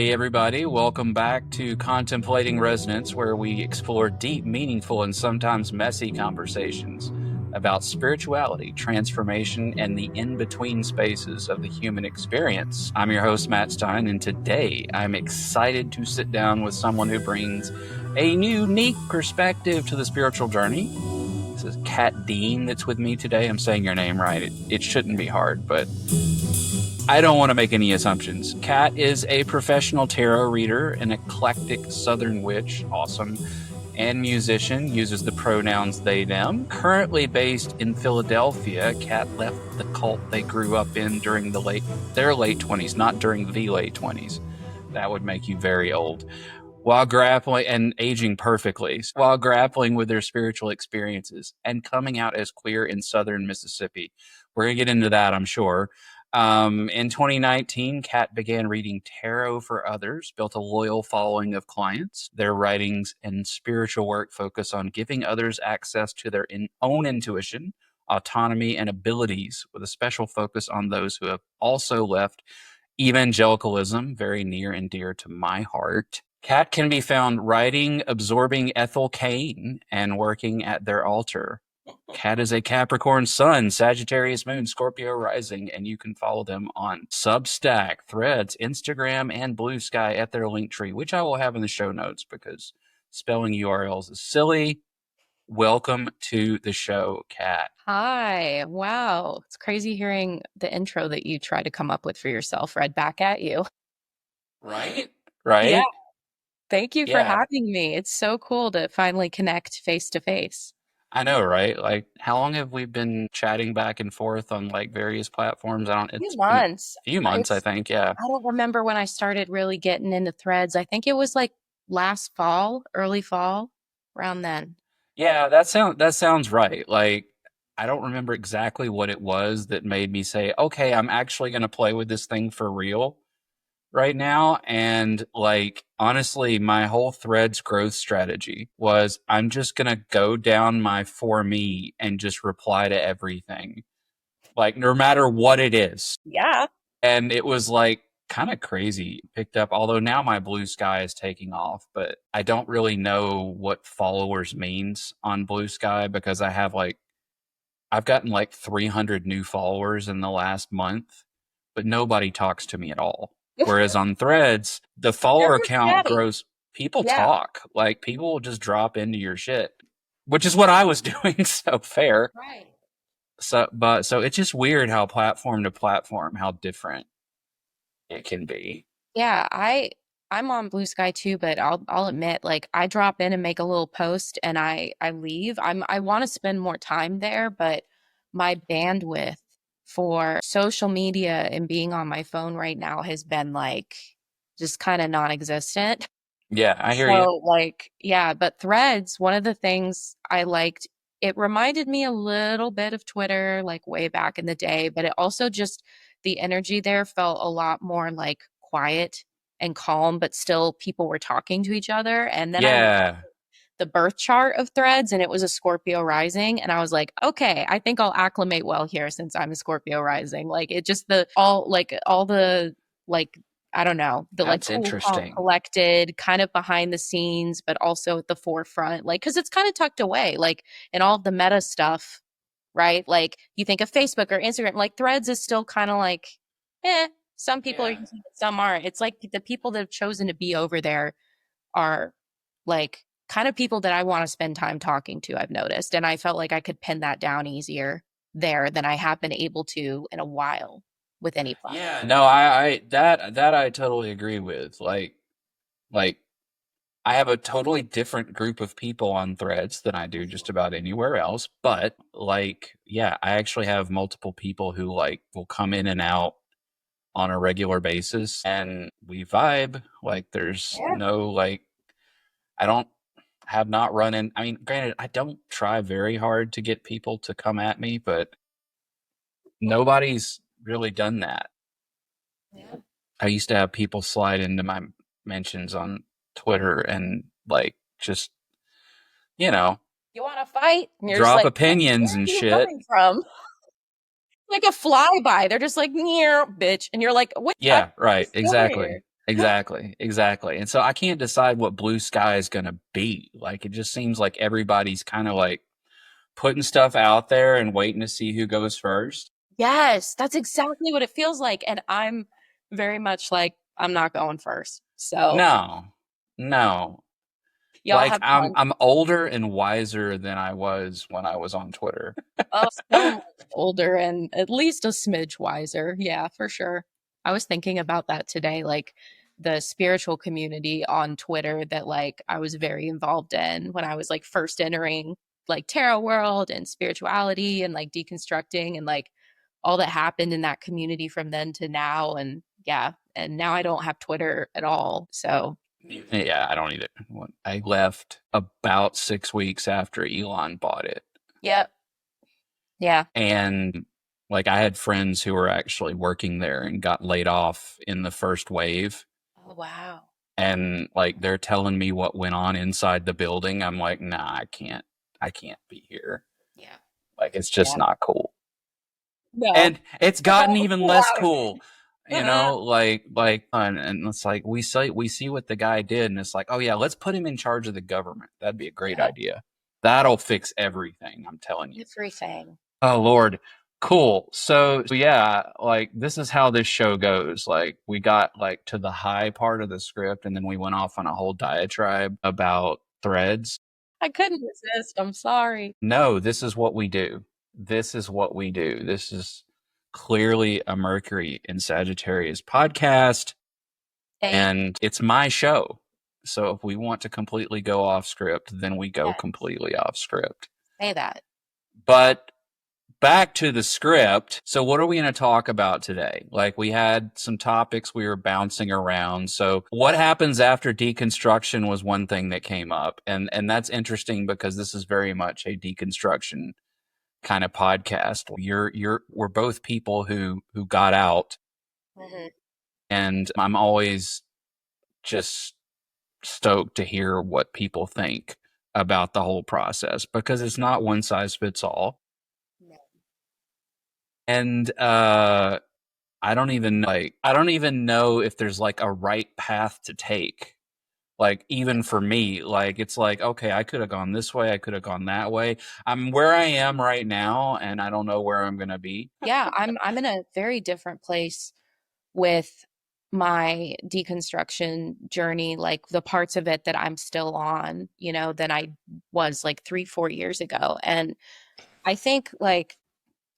Hey, everybody. Welcome back to Contemplating Resonance, where we explore deep, meaningful, and sometimes messy conversations about spirituality, transformation, and the in-between spaces of the human experience. I'm your host, Matt Stein, and today I'm excited to sit down with someone who brings a unique perspective to the spiritual journey. This is Kat Dean that's with me today. I'm saying your name right. It shouldn't be hard, but I don't want to make any assumptions. Kat is a professional tarot reader, an eclectic southern witch, awesome, and musician, uses the pronouns they, them. Currently based in Philadelphia, Kat left the cult they grew up in during their late 20s, not during the late 20s. That would make you very old. While grappling and aging perfectly, while grappling with their spiritual experiences and coming out as queer in southern Mississippi. We're going to get into that, I'm sure. In 2019, Kat began reading tarot for others, built a loyal following of clients. Their writings and spiritual work focus on giving others access to their own intuition, autonomy, and abilities, with a special focus on those who have also left evangelicalism, very near and dear to my heart. Kat can be found writing, absorbing Ethel Cain, and working at their altar. Kat is a Capricorn Sun, Sagittarius Moon, Scorpio Rising, and you can follow them on Substack, Threads, Instagram, and Blue Sky at their link tree, which I will have in the show notes because spelling URLs is silly. Welcome to the show, Kat. Hi. Wow. It's crazy hearing the intro that you try to come up with for yourself read back at you. Right? Right? Yeah. Thank you for having me. It's so cool to finally connect face to face. I know, right? Like, how long have we been chatting back and forth on like various platforms? Few months. A few months, I think. Yeah. I don't remember when I started really getting into threads. I think it was like last fall, early fall, around then. Yeah, that sounds right. Like, I don't remember exactly what it was that made me say, okay, I'm actually going to play with this thing for real right now. And like, honestly, my whole Threads growth strategy was I'm just going to go down my for me and just reply to everything, like no matter what it is. Yeah. And it was like kind of crazy. Picked up, although now my Blue Sky is taking off, but I don't really know what followers means on Blue Sky because I've gotten like 300 new followers in the last month, but nobody talks to me at all. Whereas on Threads, the follower count grows. People talk. Like, people will just drop into your shit, which is what I was doing. So fair. Right. So it's just weird how platform to platform, how different it can be. Yeah, I'm on Blue Sky too, but I'll admit, like, I drop in and make a little post and I leave. I want to spend more time there, but my bandwidth for social media and being on my phone right now has been like just kind of non-existent. Yeah, I hear you. So like, yeah, but Threads, one of the things I liked, it reminded me a little bit of Twitter, like way back in the day, but it also just the energy there felt a lot more like quiet and calm, but still people were talking to each other. And then I looked the birth chart of Threads and it was a Scorpio rising. And I was like, okay, I think I'll acclimate well here since I'm a Scorpio rising. Like it just all the I don't know, the That's like cool, interesting. collected, kind of behind the scenes, but also at the forefront, like because it's kind of tucked away, like in all of the meta stuff, right? Like you think of Facebook or Instagram, like Threads is still kind of like, some people are using it, some aren't. It's like the people that have chosen to be over there are like kind of people that I want to spend time talking to, I've noticed. And I felt like I could pin that down easier there than I have been able to in a while with any platform. Yeah, no, that I totally agree with. Like I have a totally different group of people on Threads than I do just about anywhere else. But like, yeah, I actually have multiple people who like will come in and out on a regular basis and we vibe. Like there's no like, have not run in. I mean, granted, I don't try very hard to get people to come at me, but nobody's really done that. Yeah. I used to have people slide into my mentions on Twitter and like just, you know, you want to fight? And you're drop just like, opinions and shit. From like a flyby, they're just like, near bitch, and you're like, what? Yeah, right, exactly. Exactly, exactly. And so I can't decide what blue sky is going to be. Like, it just seems like everybody's kind of like putting stuff out there and waiting to see who goes first. Yes, that's exactly what it feels like. And I'm very much like, I'm not going first. So No, no. y'all Like have I'm fun. I'm older and wiser than I was when I was on Twitter. Oh, so much older and at least a smidge wiser. Yeah, for sure. I was thinking about that today, like the spiritual community on Twitter that like I was very involved in when I was like first entering like tarot world and spirituality and like deconstructing and like all that happened in that community from then to now. And yeah, and now I don't have Twitter at all. So Yeah, I don't need it. I left about 6 weeks after Elon bought it. yeah, yeah. And like I had friends who were actually working there and got laid off in the first wave. Oh wow. And like they're telling me what went on inside the building. I'm like, nah, I can't be here. Yeah. Like it's just Yeah. not cool. No. And it's gotten even less Louder. cool. And it's like we see what the guy did, and it's like, oh yeah, let's put him in charge of the government. That'd be a great Yeah. idea. That'll fix everything, I'm telling you. Everything. Oh Lord. Cool. So yeah, like this is how this show goes. Like we got like to the high part of the script and then we went off on a whole diatribe about threads. I couldn't resist. I'm sorry. No, this is what we do. This is what we do. This is clearly a Mercury in Sagittarius podcast Hey, and it's my show. So if we want to completely go off script, then we go yeah, completely off script. say that. But back to the script. So what are we going to talk about today? Like we had some topics we were bouncing around. So what happens after deconstruction was one thing that came up. And that's interesting because this is very much a deconstruction kind of podcast. We're both people who got out, Mhm. and I'm always just stoked to hear what people think about the whole process because it's not one size fits all. No. And I don't even know if there's like a right path to take. Like even for me, like it's like okay, I could have gone this way, I could have gone that way. I'm where I am right now and I don't know where I'm going to be. Yeah, I'm in a very different place with my deconstruction journey, like the parts of it that I'm still on, than I was like 3, 4 years ago. And I think like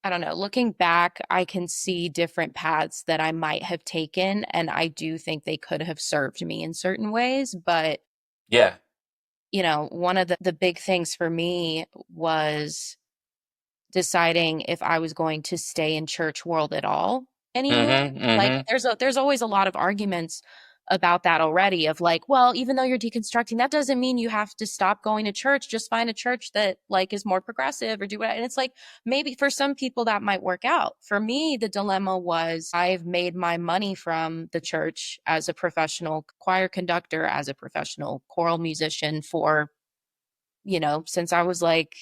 I don't know, looking back, I can see different paths that I might have taken. And I do think they could have served me in certain ways. But, Yeah. one of the big things for me was deciding if I was going to stay in church world at all anymore. Mhm. Like Mhm. there's always a lot of arguments about that already of like, well, even though you're deconstructing, that doesn't mean you have to stop going to church. Just find a church that like is more progressive or do what. And it's like maybe for some people that might work out. For me, the dilemma was I've made my money from the church as a professional choir conductor, as a professional choral musician for, since I was like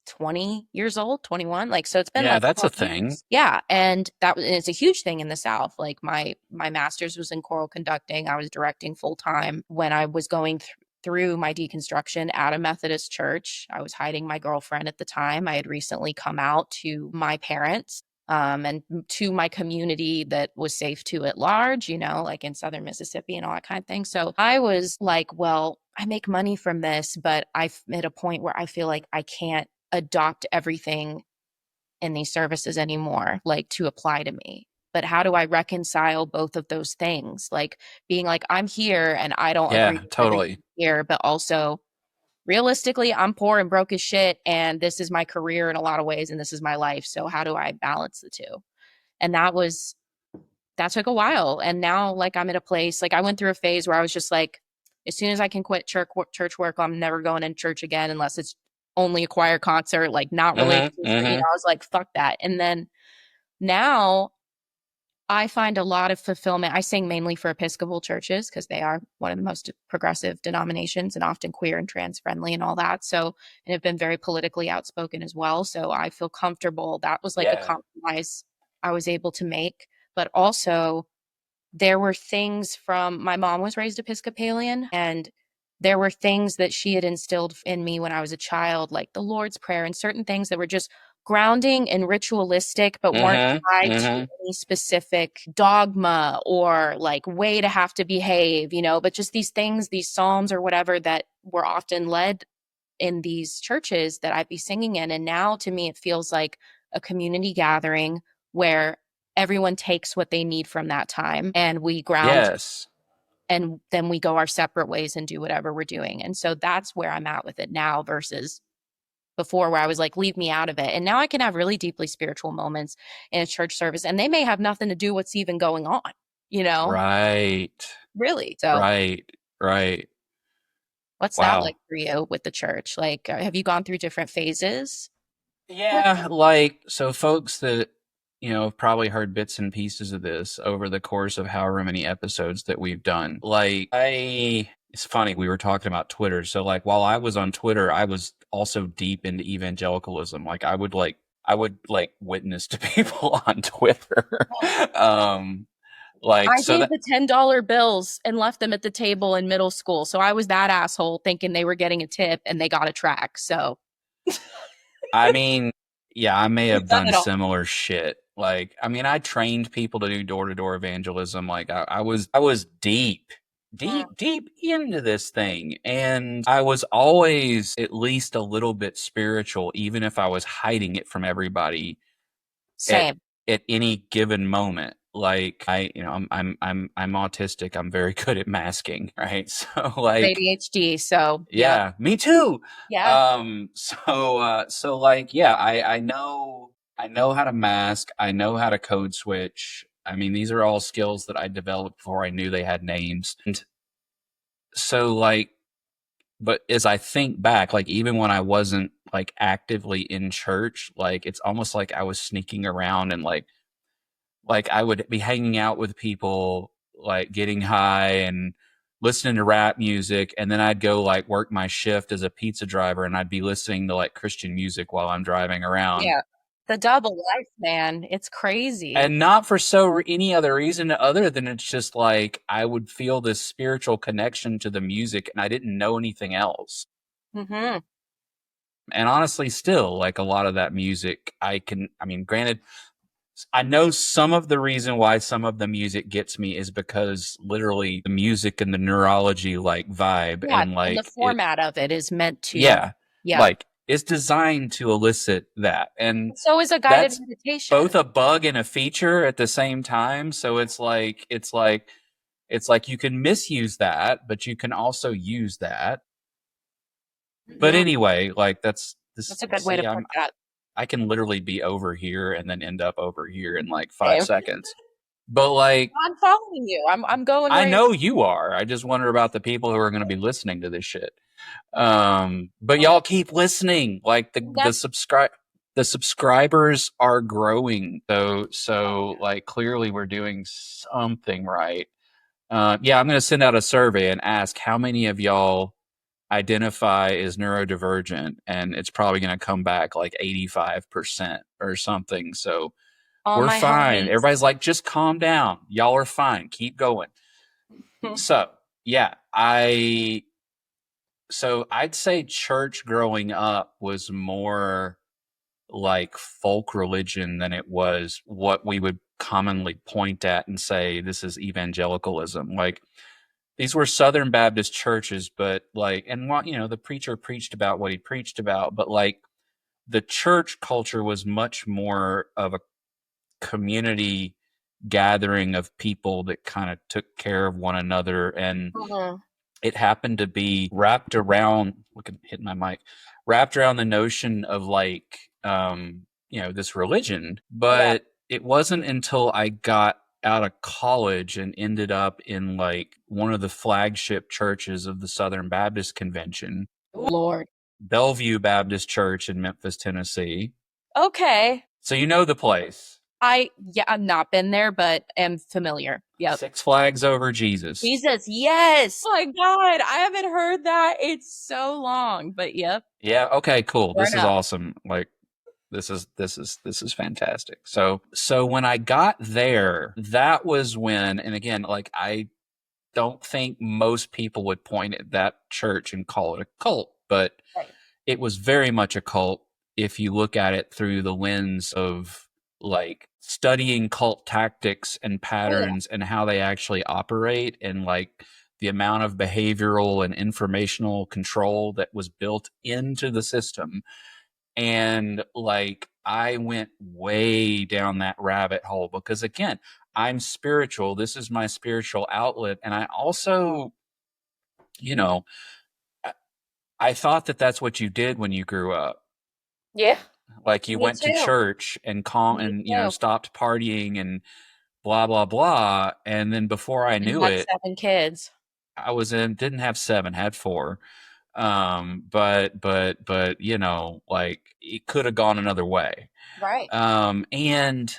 20 years old, 21. Like, so it's been Yeah, like that's a 12 thing. years. Yeah. And it's a huge thing in the South. Like my master's was in choral conducting. I was directing full time when I was going through my deconstruction at a Methodist church. I was hiding my girlfriend at the time. I had recently come out to my parents. And to my community that was safe to at large, like in Southern Mississippi and all that kind of thing. So I was like, well, I make money from this, but I've at a point where I feel like I can't adopt everything in these services anymore, like to apply to me. But how do I reconcile both of those things? Like being like, I'm here and I don't agree Yeah, with totally. everything here, but also realistically, I'm poor and broke as shit. And this is my career in a lot of ways. And this is my life. So how do I balance the two? And that took a while. And now like I'm at a place, like I went through a phase where I was just like, as soon as I can quit church work, I'm never going in church again unless it's only a choir concert, like not related Mhm. to, Mhm. I was like, fuck that. And then now I find a lot of fulfillment. I sing mainly for Episcopal churches because they are one of the most progressive denominations and often queer and trans friendly and all that. So, and have been very politically outspoken as well. So I feel comfortable. That was like a Yeah. compromise I was able to make. But also, there were things from my mom was raised Episcopalian, and there were things that she had instilled in me when I was a child, like the Lord's Prayer and certain things that were just grounding and ritualistic, but weren't tied to any specific dogma or like way to have to behave, but just these things, these psalms or whatever that were often led in these churches that I'd be singing in. And now to me, it feels like a community gathering where everyone takes what they need from that time and we ground. Yes. And then we go our separate ways and do whatever we're doing. And so that's where I'm at with it now versus before, where I was like, leave me out of it. And now I can have really deeply spiritual moments in a church service, and they may have nothing to do what's even going on, Right. Really. So Right. What's that like for you with the church? Like, have you gone through different phases? Yeah, so folks that, have probably heard bits and pieces of this over the course of however many episodes that we've done. It's funny, we were talking about Twitter. So while I was on Twitter, I was also deep into evangelicalism. I would witness to people on Twitter. I gave the $10 bills and left them at the table in middle school. So I was that asshole thinking they were getting a tip and they got a track. So I mean, yeah, I may have done similar shit. I trained people to do door-to-door evangelism. I was deep into this thing. And I was always at least a little bit spiritual, even if I was hiding it from everybody. Same. At any given moment. I'm autistic. I'm very good at masking, right? So ADHD. So yeah, me too. Yeah. I know how to mask. I know how to code switch. I mean, these are all skills that I developed before I knew they had names. And so but as I think back, even when I wasn't actively in church, it's almost like I was sneaking around and I would be hanging out with people, getting high and listening to rap music. And then I'd go work my shift as a pizza driver, and I'd be listening to Christian music while I'm driving around. Yeah. The double life, man. It's crazy. And not for any other reason other than it's just I would feel this spiritual connection to the music, and I didn't know anything else. Mm-hmm. And honestly, still, a lot of that music, granted, I know some of the reason why some of the music gets me is because literally the music and the neurology vibe and the format of it is meant to. Yeah. It's designed to elicit that. And so is a guided meditation. Both a bug and a feature at the same time. So it's like you can misuse that, but you can also use that. Mm-hmm. But anyway, that's a good way to put that. I can literally be over here and then end up over here in 5 seconds. But I'm following you. I'm going. I know you are. I just wonder about the people who are going to be listening to this shit. But y'all keep listening. The subscribers are growing. So clearly we're doing something right. I'm going to send out a survey and ask how many of y'all identify as neurodivergent, and it's probably going to come back 85% or something. So we're fine. Everybody's just calm down. Y'all are fine. Keep going. So yeah, I'd say church growing up was more folk religion than it was what we would commonly point at and say this is evangelicalism. These were Southern Baptist churches, but the preacher preached about what he preached about, but the church culture was much more of a community gathering of people that kind of took care of one another. And it happened to be wrapped around the notion of this religion. But it wasn't until I got out of college and ended up in one of the flagship churches of the Southern Baptist Convention. Lord. Bellevue Baptist Church in Memphis, Tennessee. Okay. So you know the place. I've not been there, but am familiar. Yep. Six Flags Over Jesus. Jesus, yes. Oh my God, I haven't heard that. It's so long, but yep. Yeah. Okay. Cool. This is awesome. This is fantastic. So when I got there, that was when, and again, like I don't think most people would point at that church and call it a cult, but Right. it was very much a cult if you look at it through the lens of like studying cult tactics and Oh yeah. patterns and how they actually operate, and like the amount of behavioral and informational control that was built into the system. And like I went way down that rabbit hole because again, I'm spiritual. This is my spiritual outlet. And I also, you know, I thought that that's what you did when you grew up. Yeah. Like you Me went to too. church and calm Me and, too. stopped partying and blah, blah, blah. And then before I And knew had it, 7 kids. I was didn't have 7, had 4. But, like it could have gone another way. Right. And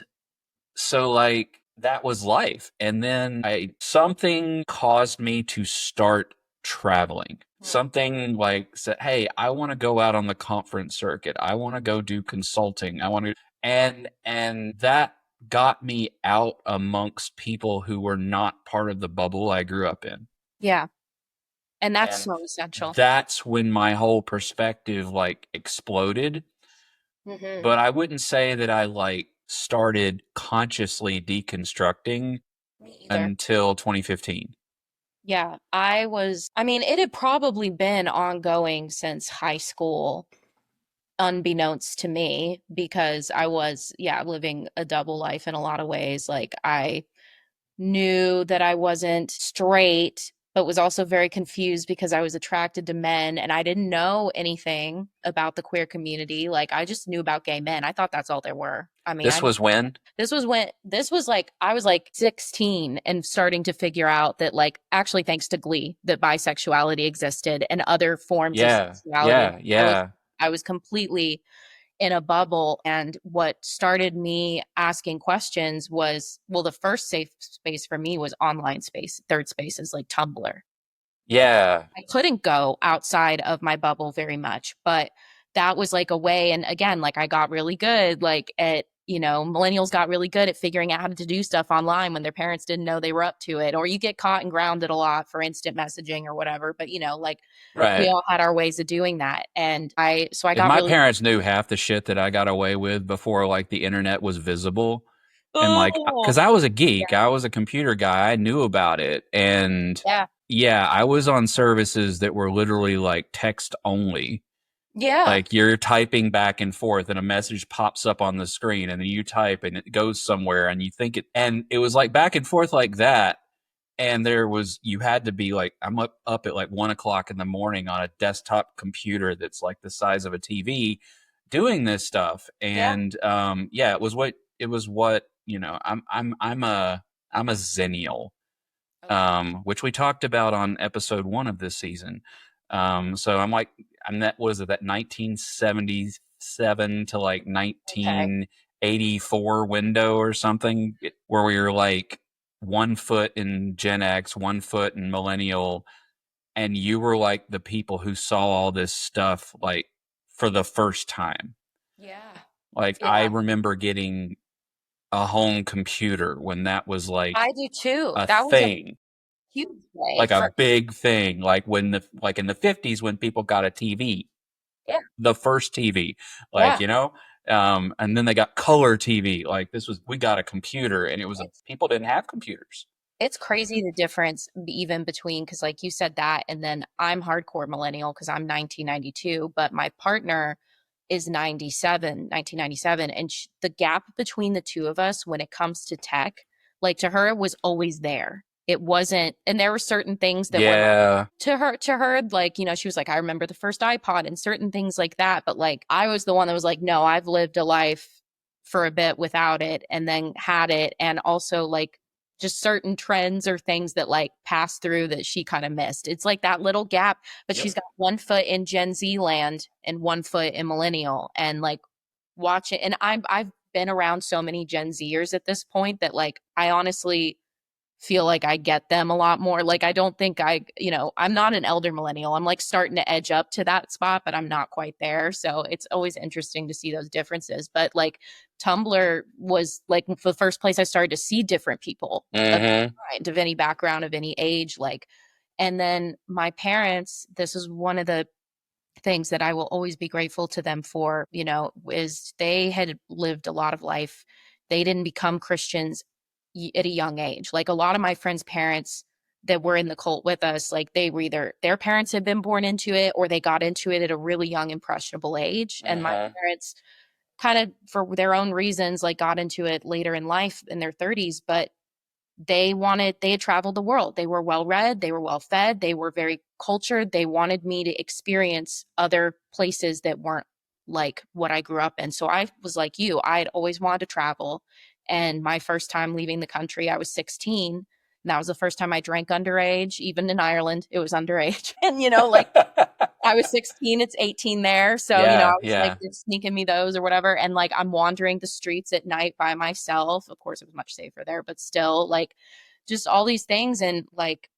so like that was life. And then something caused me to start traveling. Something like said, "Hey, I want to go out on the conference circuit. I want to go do consulting. I want to," and that got me out amongst people who were not part of the bubble I grew up in. Yeah. And that's And so essential. that's when my whole perspective like exploded. Hmm. But I wouldn't say that I like started consciously deconstructing Me either. until 2015. Yeah. I mean, it had probably been ongoing since high school, unbeknownst to me, because I was, yeah, living a double life in a lot of ways. Like I knew that I wasn't straight, but was also very confused because I was attracted to men and I didn't know anything about the queer community. Like I just knew about gay men. I thought that's all there were. I mean, This was when? this was like I was like 16 and starting to figure out that like actually thanks to Glee that bisexuality existed and other forms of Yeah, sexuality. yeah, yeah. I was completely in a bubble. And what started me asking questions was, well, the first safe space for me was online space, third spaces like Tumblr. Yeah. I couldn't go outside of my bubble very much, but that was like a way. And again, like I got really good, like at, millennials got really good at figuring out how to do stuff online when their parents didn't know they were up to it, or you get caught and grounded a lot for instant messaging or whatever. But, like we Right. all had our ways of doing that. And so I And got my really, parents knew half the shit that I got away with before like the internet was visible. And like, oh, because I was a yeah, geek, I was a computer guy, I knew about it. And yeah, yeah, I was on services that were literally like text only. yeah, Like you're typing back and forth and a message pops up on the screen and then you type and it goes somewhere and you think and it was like back and forth like that. And you had to be like, I'm up at like 1 o'clock in the morning on a desktop computer that's like the size of a TV doing this stuff. yeah. And yeah, it was what I'm a zennial, Okay. which we talked about on episode 1 of this season. So I'm that was it that 1977 to like Okay. 1984 window or something where we were like 1 foot in Gen X, 1 foot in millennial, and you were like the people who saw all this stuff like for the first time. Yeah. Like I Yeah. remember getting a home computer when that was like I do too. a That was a thing, huge way like a for, big thing, like in the 50s when people got a TV, yeah. the first TV, like Yeah. and then they got color TV. Like we got a computer, and It's people didn't have computers. it's crazy the difference even between, because like you said that, and then I'm hardcore millennial because I'm 1992, but my partner is 1997, and the gap between the two of us when it comes to tech, like to her, was always there. It wasn't, and there were certain things that were like Yeah, to her, like, she was like, I remember the first iPod and certain things like that. But like, I was the one that was like, no, I've lived a life for a bit without it and then had it. And also like just certain trends or things that like passed through that she kind of missed. It's like that little gap, but yep, she's got 1 foot in Gen Z land and 1 foot in millennial, and like watch it. And I've been around so many Gen Zers at this point that like I honestly feel like I get them a lot more. Like I don't think I'm not an elder millennial. I'm like starting to edge up to that spot, but I'm not quite there. So it's always interesting to see those differences. But like Tumblr was like the first place I started to see different people Mm-hmm. of any background, of any age, like. And then my parents, this is one of the things that I will always be grateful to them for, is they had lived a lot of life. They didn't become Christians at a young age. Like a lot of my friends' parents that were in the cult with us, like they were either their parents had been born into it or they got into it at a really young, impressionable age. And my Uh-huh. parents kind of for their own reasons, like got into it later in life in their 30s, but they had traveled the world. They were well read, they were well fed, they were very cultured. They wanted me to experience other places that weren't like what I grew up in. So I was like you, I'd always wanted to travel. And my first time leaving the country, I was 16. And that was the first time I drank underage. Even in Ireland, it was underage. And, like I was 16, it's 18 there. So, I Yeah, was like, yeah. they're sneaking me those or whatever. And like, I'm wandering the streets at night by myself. Of course, it was much safer there, but still, like, just all these things. And like,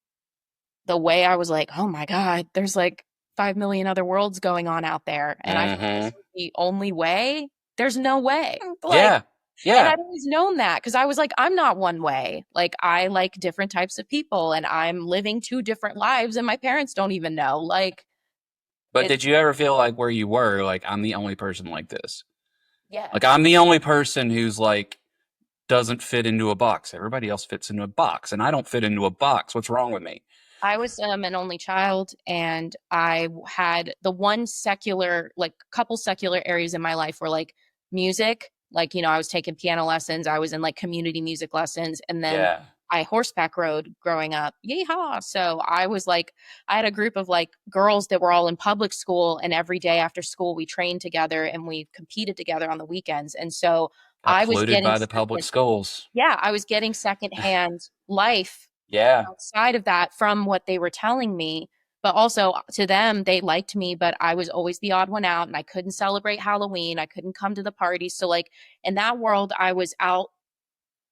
the way I was like, oh my God, there's like 5 million other worlds going on out there. And I thought this Mm-hmm. was the only way. There's no way. Like, Yeah, and yeah. I'd always known that because I was like, I'm not one way. Like, I like different types of people and I'm living two different lives and my parents don't even know. Like, But it's, did you ever feel like where you were, like, I'm the only person like this? yeah. Like, I'm the only person who's like, doesn't fit into a box. Everybody else fits into a box, and I don't fit into a box. What's wrong with me? I was an only child, and I had the one secular, like couple secular areas in my life were like music. Like, I was taking piano lessons, I was in like community music lessons, and then Yeah. I horseback rode growing up. Yeehaw. So I was like, I had a group of like girls that were all in public school, and every day after school, we trained together and we competed together on the weekends. And so Got I was polluted getting by the public second, schools. yeah, I was getting secondhand life Yeah. outside of that from what they were telling me. But also to them, they liked me, but I was always the odd one out and I couldn't celebrate Halloween. I couldn't come to the parties. So, like, in that world, I was out.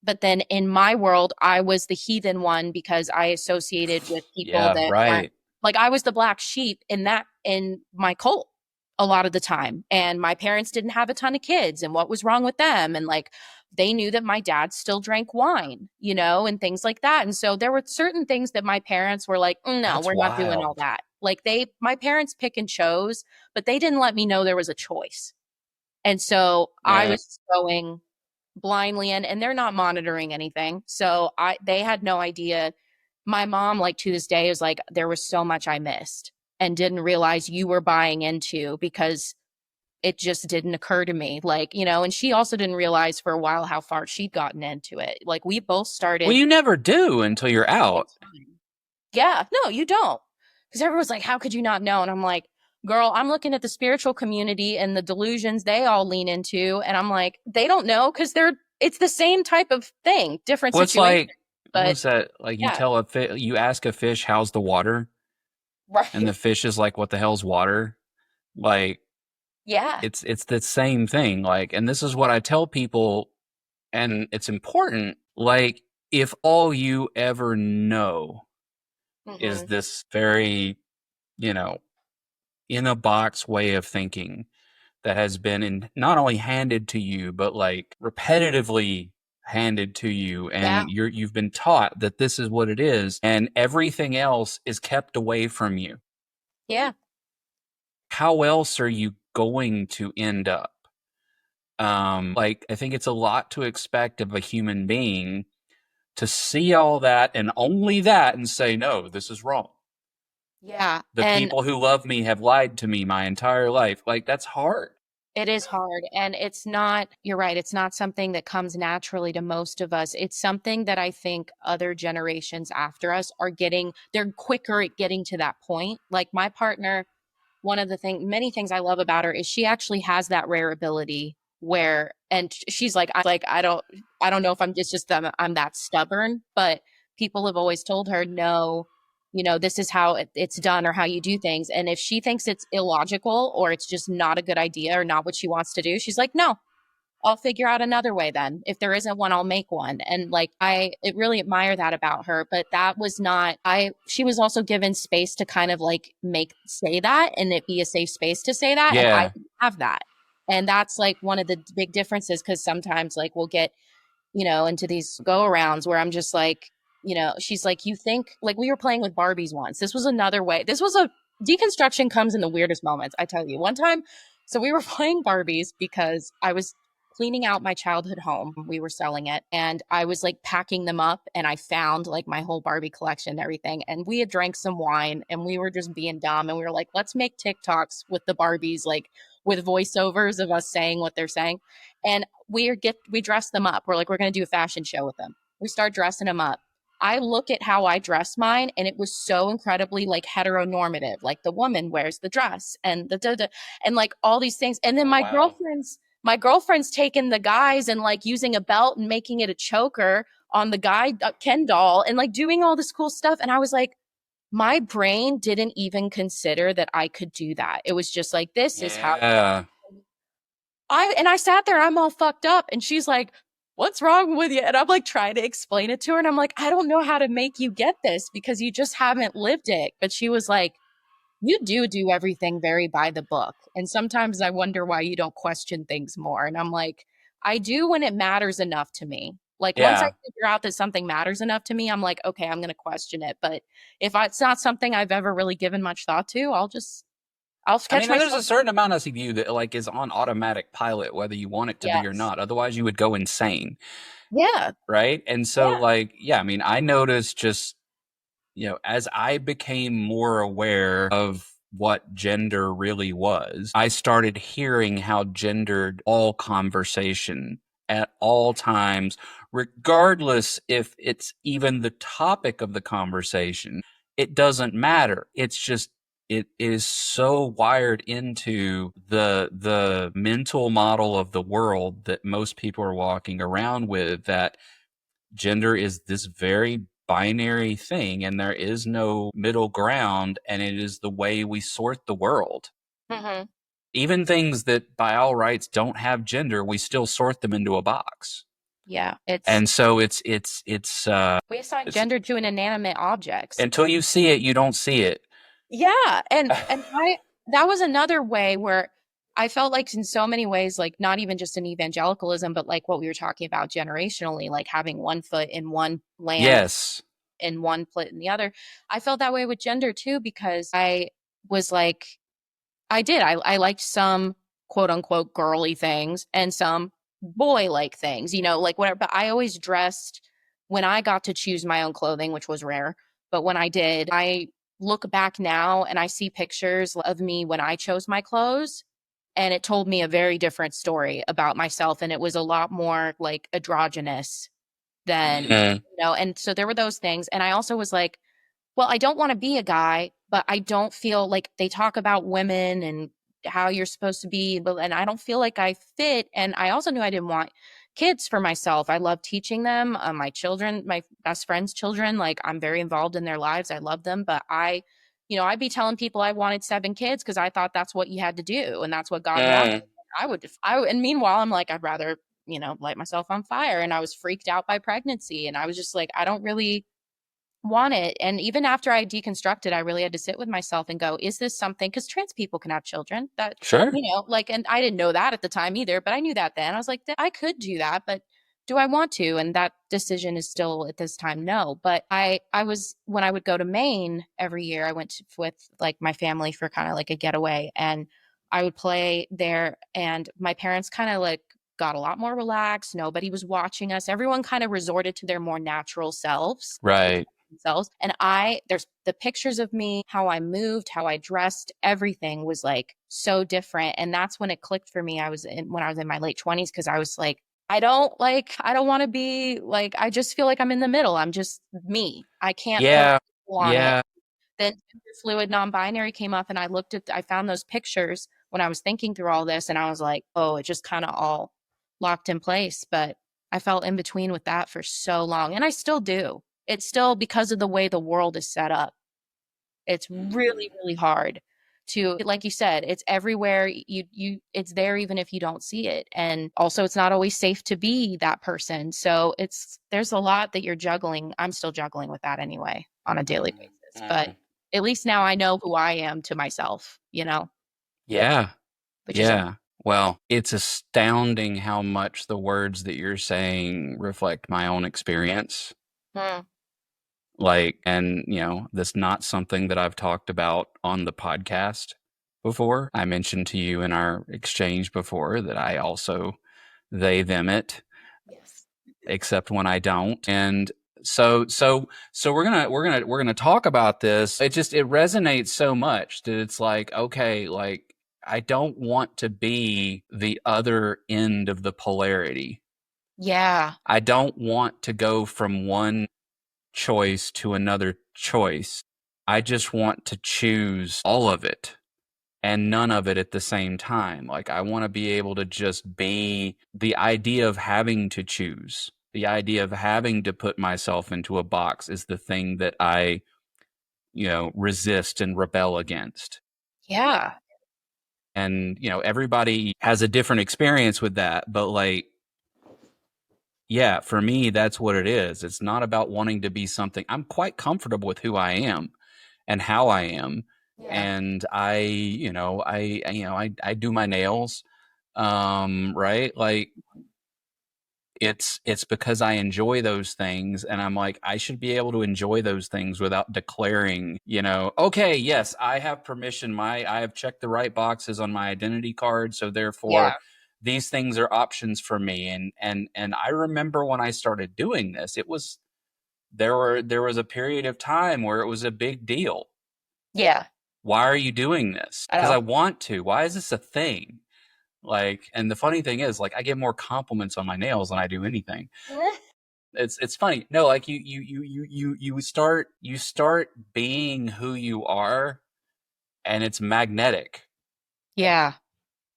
But then in my world, I was the heathen one because I associated with people Yeah, that weren't right. like I was the black sheep in my cult a lot of the time. And my parents didn't have a ton of kids and what was wrong with them. And like they knew that my dad still drank wine, and things like that. And so there were certain things that my parents were like, no, That's we're not doing all wild. that. Like my parents pick and chose, but they didn't let me know there was a choice. And so I Yeah. was going blindly in and they're not monitoring anything. So they had no idea. My mom, like to this day, is like, there was so much I missed and didn't realize you were buying into because it just didn't occur to me. Like, and she also didn't realize for a while how far she'd gotten into it. Like we both Well, started you never do until you're at the same out. time. Yeah, no, you don't. Because everyone's like, how could you not know? And I'm like, girl, I'm looking at the spiritual community and the delusions they all lean into. And I'm like, they don't know because it's the same type of thing, different Well, it's situation. like, what But was that? Like, yeah, you ask a fish, how's the water? And the right. fish is like, what the hell's water? Like, Yeah. it's the same thing. Like, and this is what I tell people, and it's important. Like, if all you ever know is Hmm. this very, you know, in a box way of thinking that has been not only handed to you, but like repetitively handed to you, Yeah. and you've been taught that this is what it is, and everything else is kept away from you. Yeah. How else are you going to end up? Like, I think it's a lot to expect of a human being to see all that and only that and say, no, this is wrong. Yeah. The And people who love me have lied to me my entire life. Like, that's hard. it is hard. And it's not, you're right, it's not something that comes naturally to most of us. It's something that I think other generations after us they're quicker at getting to that point. Like my partner, one of the many things I love about her is she actually has that rare ability where, and she's like, I don't know if it's just that I'm that stubborn, but people have always told her, no, this is how it's done or how you do things. And if she thinks it's illogical or it's just not a good idea or not what she wants to do, she's like, no. I'll figure out another way then. If there isn't one, I'll make one. And like it really admire that about her. But that was not she was also given space to kind of like say that and it be a safe space to say that. And I Yeah. didn't have that. And that's like one of the big differences, because sometimes like we'll get, into these go arounds where I'm just like, she's like, you think, like, we were playing with Barbies once. This was another way. This was a deconstruction comes in the weirdest moments. I tell you, one time, so we were playing Barbies because I was cleaning out my childhood home. We were selling it and I was like packing them up and I found like my whole Barbie collection and everything. And we had drank some wine and we were just being dumb. And we were like, let's make TikToks with the Barbies, like with voiceovers of us saying what they're saying. And we dress them up. We're like, we're going to do a fashion show with them. We start dressing them up. I look at how I dress mine and it was so incredibly like heteronormative. Like the woman wears the dress and and like all these things. And then my girlfriend's taking the guys and like using a belt and making it a choker on the guy Ken doll and like doing all this cool stuff. And I was like, my brain didn't even consider that I could do that. It was just like, this is how I sat there, I'm all fucked up. And she's like, what's wrong with you? And I'm like trying to explain it to her. And I'm like, I don't know how to make you get this because you just haven't lived it. But she was like, you do everything very by the book. And sometimes I wonder why you don't question things more. And I'm like, I do when it matters enough to me. Like once I figure out that something matters enough to me, I'm like, okay, I'm going to question it. But if it's not something I've ever really given much thought to, I'll catch myself. There's a certain amount of you that like is on automatic pilot, whether you want it to be or not. Otherwise, you would go insane. Yeah. Right. And so, I noticed just, as I became more aware of what gender really was, I started hearing how gendered all conversation at all times, regardless if it's even the topic of the conversation. It doesn't matter. It's just, it is so wired into the mental model of the world that most people are walking around with, that gender is this very binary thing and there is no middle ground, and it is the way we sort the world. Mm-hmm. Even things that by all rights don't have gender, we still sort them into a box. Yeah, and so it's we assign gender to inanimate objects. Until you see it, you don't see it. Yeah, and that was another way where I felt like in so many ways, like not even just in evangelicalism, but like what we were talking about generationally, like having one foot in one land, yes, and one foot in the other. I felt that way with gender too, because I was like, I liked some quote unquote girly things and some boy like things, like whatever. But I always dressed, when I got to choose my own clothing, which was rare, but when I did, I look back now and I see pictures of me when I chose my clothes, and it told me a very different story about myself. And it was a lot more like androgynous than, and so there were those things. And I also was like, well, I don't want to be a guy, but I don't feel like they talk about women and how you're supposed to be, and I don't feel like I fit. And I also knew I didn't want kids for myself. I love teaching them, my children, my best friends' children. Like I'm very involved in their lives. I love them, but I'd be telling people I wanted 7 kids because I thought that's what you had to do and that's what God wanted. And meanwhile, I'm like, I'd rather, light myself on fire. And I was freaked out by pregnancy, and I was just like, I don't really want it. And even after I deconstructed, I really had to sit with myself and go, is this something, because trans people can have children, that sure, and I didn't know that at the time either, but I knew that then. I was like, I could do that, but do I want to? And that decision is still at this time no. But I was, when I would go to Maine every year, I went with like my family for kind of like a getaway, and I would play there, and my parents kind of like got a lot more relaxed. Nobody was watching us. Everyone kind of resorted to their more natural selves. Right. Themselves. And there's the pictures of me, how I moved, how I dressed, everything was like so different. And that's when it clicked for me. When I was in my late 20s, because I was like, I don't want to be like, I just feel like I'm in the middle. I'm just me. I can't put on it. Then fluid non-binary came up, and I found those pictures when I was thinking through all this, and I was like, oh, it just kind of all locked in place. But I felt in between with that for so long, and I still do. It's still, because of the way the world is set up, it's really, really hard to, like you said, it's everywhere. It's there even if you don't see it. And also it's not always safe to be that person. So there's a lot that you're juggling. I'm still juggling with that anyway on a daily basis, but at least now I know who I am to myself, Yeah. which is, Yeah. Well, it's astounding how much the words that you're saying reflect my own experience. Hmm. Like, and, that's not something that I've talked about on the podcast before. I mentioned to you in our exchange before that I also they them it, Yes. except when I don't. And so we're gonna talk about this. It resonates so much that it's like, okay, like I don't want to be the other end of the polarity. Yeah. I don't want to go from one choice to another choice. I just want to choose all of it and none of it at the same time. Like, I want to be able to just be. The idea of having to choose, the idea of having to put myself into a box is the thing that I, resist and rebel against. Yeah. And, everybody has a different experience with that. But, like, yeah, for me, that's what it is. It's not about wanting to be something. I'm quite comfortable with who I am and how I am. Yeah. And I do my nails, right? Like, it's because I enjoy those things, and I'm like, I should be able to enjoy those things without declaring, okay, yes, I have permission. I have checked the right boxes on my identity card, so therefore Yeah. these things are options for me. And I remember when I started doing this, there was a period of time where it was a big deal. Yeah. Why are you doing this? I Because I know. want to. Why is this a thing? Like, and the funny thing is, like, I get more compliments on my nails than I do anything. It's funny. No, like you start being who you are, and it's magnetic. Yeah.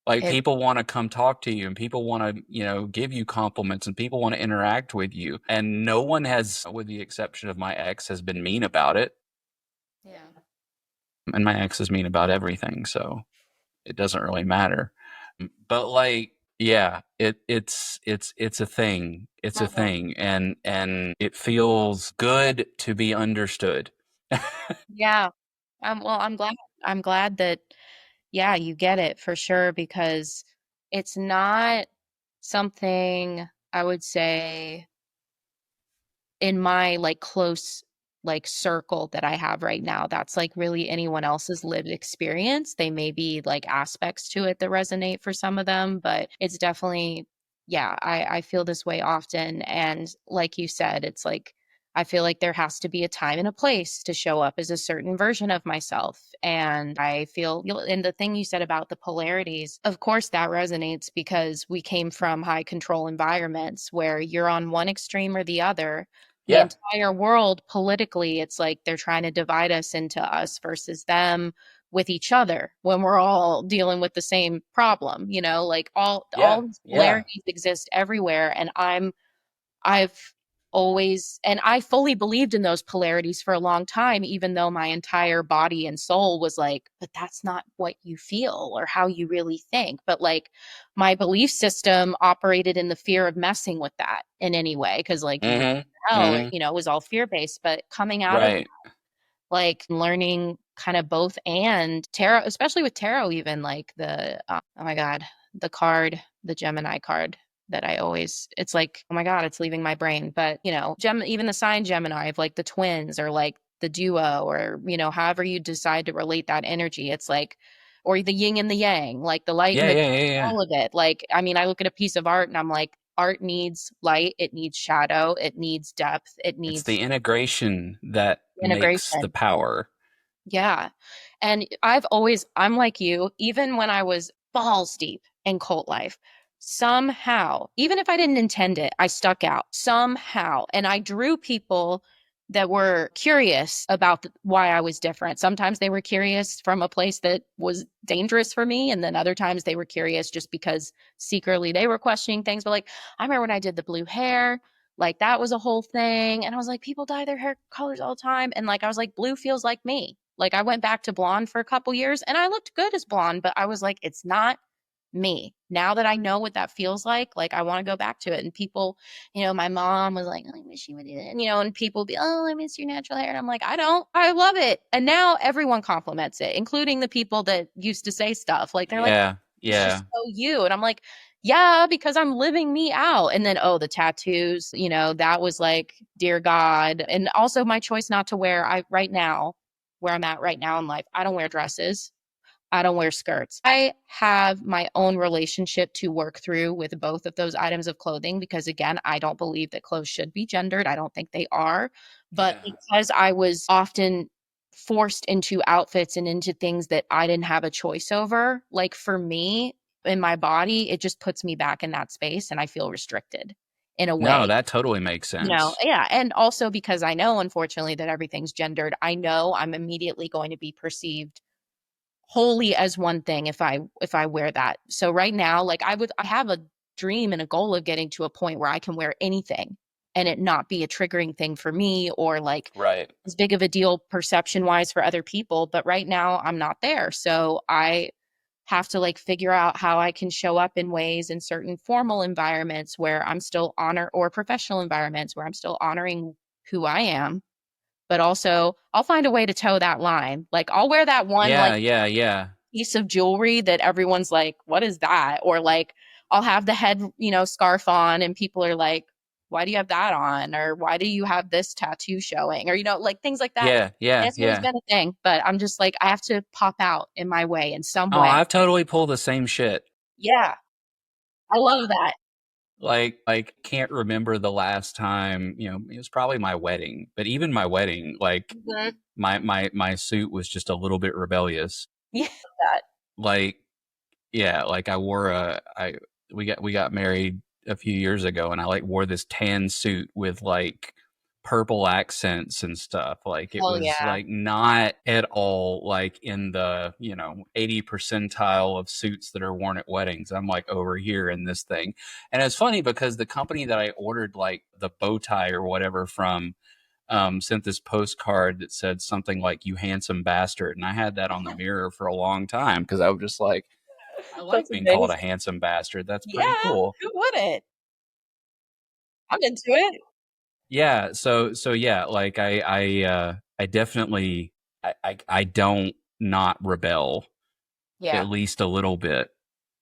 Like, It, people want to come talk to you, and people want to, give you compliments, and people want to interact with you. And no one has, with the exception of my ex, has been mean about it. yeah. And my ex is mean about everything, so it doesn't really matter. But, like, yeah, it's a thing. It's a Mhm. thing, and it feels good to be understood. Yeah. Well, I'm glad that, yeah, you get it for sure, because it's not something I would say in my like close like circle that I have right now that's like really anyone else's lived experience. They may be like aspects to it that resonate for some of them, but it's definitely, yeah, I feel this way often. And like you said, it's like I feel like there has to be a time and a place to show up as a certain version of myself. And I feel, and the thing you said about the polarities, of course, that resonates because we came from high control environments where you're on one extreme or the other. The Yeah. entire world politically, it's like they're trying to divide us into us versus them with each other when we're all dealing with the same problem, like all Yeah. these Yeah. polarities exist everywhere. And I've always, and I fully believed in those polarities for a long time, even though my entire body and soul was like, but that's not what you feel or how you really think. But like my belief system operated in the fear of messing with that in any way. Cause like you Mm-hmm. know, Mm-hmm. it was all fear based, but coming out of Right. like learning kind of both and tarot, especially with tarot, even like oh my God, the Gemini card that I always, it's like, oh my God, it's leaving my brain. But, even the sign Gemini of like the twins or like the duo or, however you decide to relate that energy, it's like, or the yin and the yang, like the light and Yeah. the Yeah. dark, Yeah. Yeah. all of it. Like, I mean, I look at a piece of art and I'm like, art needs light, it needs shadow, it needs depth, it It's needs the integration that makes the integration. power. Yeah. And I'm like you, even when I was balls deep in cult life, somehow, even if I didn't intend it, I stuck out somehow. And I drew people that were curious about why I was different. Sometimes they were curious from a place that was dangerous for me. And then other times they were curious just because secretly they were questioning things. But like, I remember when I did the blue hair, like that was a whole thing. And I was like, people dye their hair colors all the time. And like, I was like, blue feels like me. Like I went back to blonde for a couple years and I looked good as blonde, but I was like, it's not me. Now that I know what that feels like I want to go back to it. And people, my mom was like, oh, I wish you would do that. And people be, oh, I miss your natural hair. And I'm like, I don't, I love it. And now everyone compliments it, including the people that used to say stuff like, they're like, Yeah. it's just Yeah. so you. And I'm like, yeah, because I'm living me out. And then, oh, the tattoos, that was like, dear God. And also my choice not to wear, right now, where I'm at right now in life, I don't wear dresses. I don't wear skirts. I have my own relationship to work through with both of those items of clothing because, again, I don't believe that clothes should be gendered. I don't think they are. But Yeah. because I was often forced into outfits and into things that I didn't have a choice over, like for me, in my body, it just puts me back in that space and I feel restricted in a No, way. that totally makes sense. Yeah. And also because I know, unfortunately, that everything's gendered, I know I'm immediately going to be perceived wholly as one thing if I wear that. So right now, I have a dream and a goal of getting to a point where I can wear anything and it not be a triggering thing for me or like Right. as big of a deal perception wise for other people. But right now I'm not there. So I have to figure out how I can show up in ways in certain formal environments where I'm still or professional environments where I'm still honoring who I am, but also I'll find a way to toe that line. Like I'll wear that one Yeah. Yeah. Yeah. piece of jewelry that everyone's like, what is that? Or I'll have the head, scarf on and people are like, why do you have that on? Or why do you have this tattoo showing? Or, things like that. Yeah. And Yeah. it's always Yeah. been a thing, but I'm just like, I have to pop out in my way in some Oh, way. I've totally pulled the same shit. Yeah. I love that. Can't remember the last time, it was probably my wedding, but even my wedding, Mhm. my suit was just a little bit rebellious. Yeah. That. Like, yeah, I wore we got married a few years ago and I wore this tan suit with purple accents and stuff. It Hell was yeah. not at all in the 80 percentile of suits that are worn at weddings. I'm over here in this thing. And it's funny because the company that I ordered the bow tie or whatever from sent this postcard that said something like "you handsome bastard," and I had that on the mirror for a long time because I was just like, I like That's being called a amazing. handsome bastard. That's pretty Yeah. cool. Who wouldn't? I'm into it. Yeah. So yeah, I definitely I don't not rebel Yeah. at least a little bit.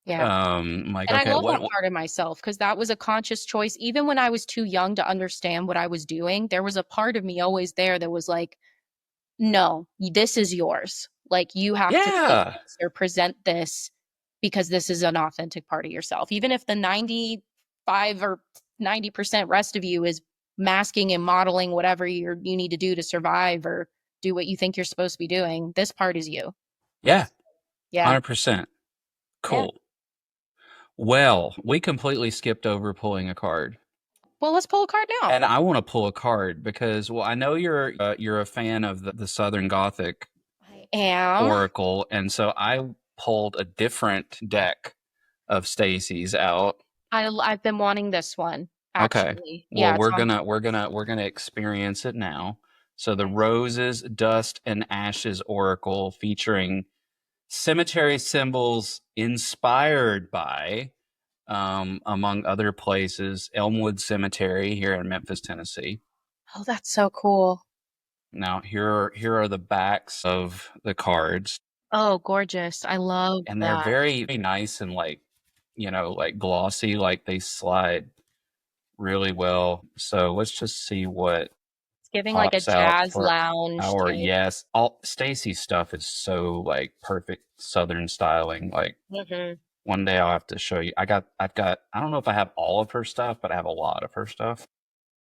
Yeah. And I Okay, love that part of myself because that was a conscious choice. Even when I was too young to understand what I was doing, there was a part of me always there that was like, no, this is yours. Like you have to take yeah. this or present this because this is an authentic part of yourself. Even if the 95 or 90% rest of you is masking and modeling whatever you need to do to survive or do what you think you're supposed to be doing, this part is you. Yeah. Yeah. 100%. Yeah. Cool. Well, we completely skipped over pulling a card. Well, let's pull a card now. And I want to pull a card because, well, I know you're a fan of the Southern Gothic I am. Oracle, and so I pulled a different deck of Stacy's out. I've been wanting this one Okay. actually. Well, Yeah, it's on. we're gonna experience it now. So the Nice. Roses, Dust, and Ashes Oracle featuring cemetery symbols inspired by, among other places, Elmwood Cemetery here in Memphis, Tennessee. Oh, that's so cool. Now here are the backs of the cards, Oh, gorgeous. I love and they're that. very, very nice and glossy, they slide really well. So let's just see what It's giving like a pops out jazz for lounge our, type. yes. All Stacy's stuff is so perfect Southern styling. Mhm. One day I'll have to show you. I've got I don't know if I have all of her stuff, but I have a lot of her stuff.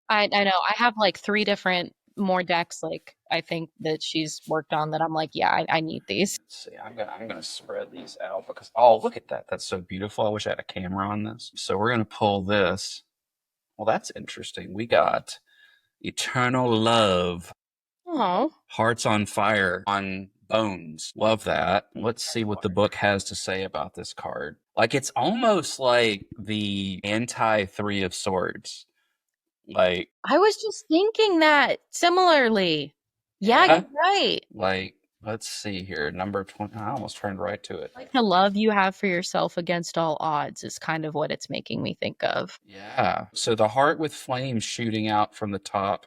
I know. I have like 3 different more decks I think that she's worked on that I'm like, yeah, I need these. Let's see. I'm gonna spread these out because, oh, look at that. That's so beautiful. I wish I had a camera on this. So we're gonna pull this. Well, that's interesting. We got Eternal Love, Oh. Hearts on Fire on Bones. Love that. Let's see what the book has to say about this card. It's almost like the anti Three of Swords. I was just thinking that similarly. Yeah, Yeah, you're right. Let's see here. Number 20. I almost turned right to it. Like the love you have for yourself against all odds is kind of what it's making me think of. Yeah. So the heart with flames shooting out from the top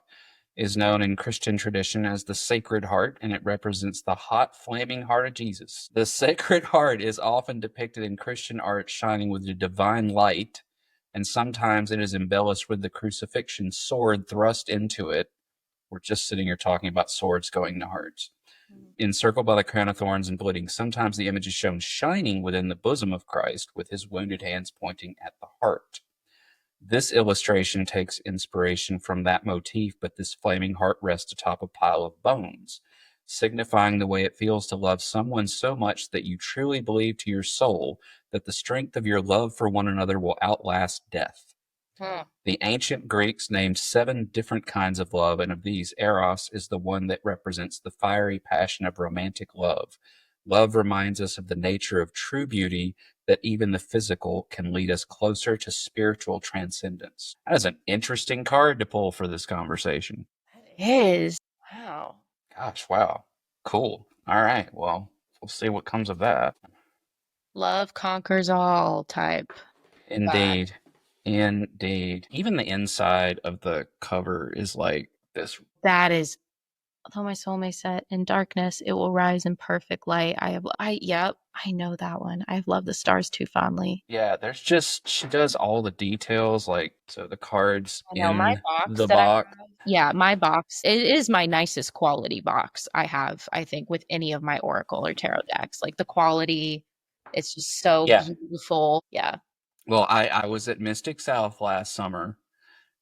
is known in Christian tradition as the Sacred Heart, and it represents the hot, flaming heart of Jesus. The Sacred Heart is often depicted in Christian art shining with a divine light, and sometimes it is embellished with the crucifixion sword thrust into it. We're just sitting here talking about swords going to hearts. Encircled by the crown of thorns and bleeding, sometimes the image is shown shining within the bosom of Christ with his wounded hands pointing at the heart. This illustration takes inspiration from that motif, but this flaming heart rests atop a pile of bones, signifying the way it feels to love someone so much that you truly believe to your soul that the strength of your love for one another will outlast death. The ancient Greeks named 7 different kinds of love, and of these, Eros is the one that represents the fiery passion of romantic love. Love reminds us of the nature of true beauty, that even the physical can lead us closer to spiritual transcendence. That is an interesting card to pull for this conversation. It is. Wow. Gosh, wow. Cool. All right. Well, we'll see what comes of that. Love conquers all type. Indeed. Indeed. Even the inside of the cover is like this. That is, although my soul may set in darkness, it will rise in perfect light. Yep, I know that one. I've loved the stars too fondly. Yeah, there's just, she does all the details, like, so the cards I know, in my box the that I box. have, yeah, my box, it is my nicest quality box I have, I think, with any of my Oracle or Tarot decks. Like the quality, it's just so Yeah. beautiful. Yeah. Well, I was at Mystic South last summer,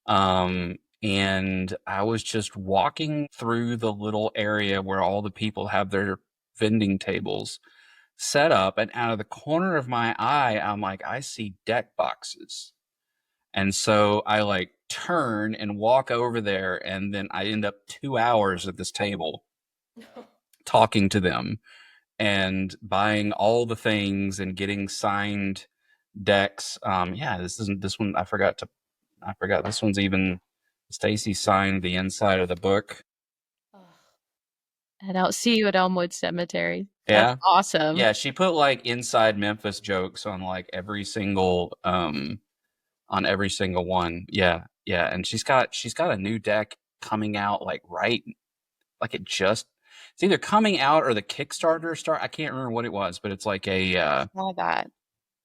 and I was just walking through the little area where all the people have their vending tables set up, and out of the corner of my eye, I'm like, I see deck boxes. And so I like turn and walk over there, and then I end up 2 hours at this table talking to them and buying all the things and getting signed decks. Yeah, this one. I forgot this one's even, Stacy signed the inside of the book. And I'll see you at Elmwood Cemetery. Yeah. That's awesome. Yeah, she put like inside Memphis jokes on like every single one. Yeah. Yeah, and she's got a new deck coming out like it's either coming out or the Kickstarter start. I can't remember what it was, but it's like All that.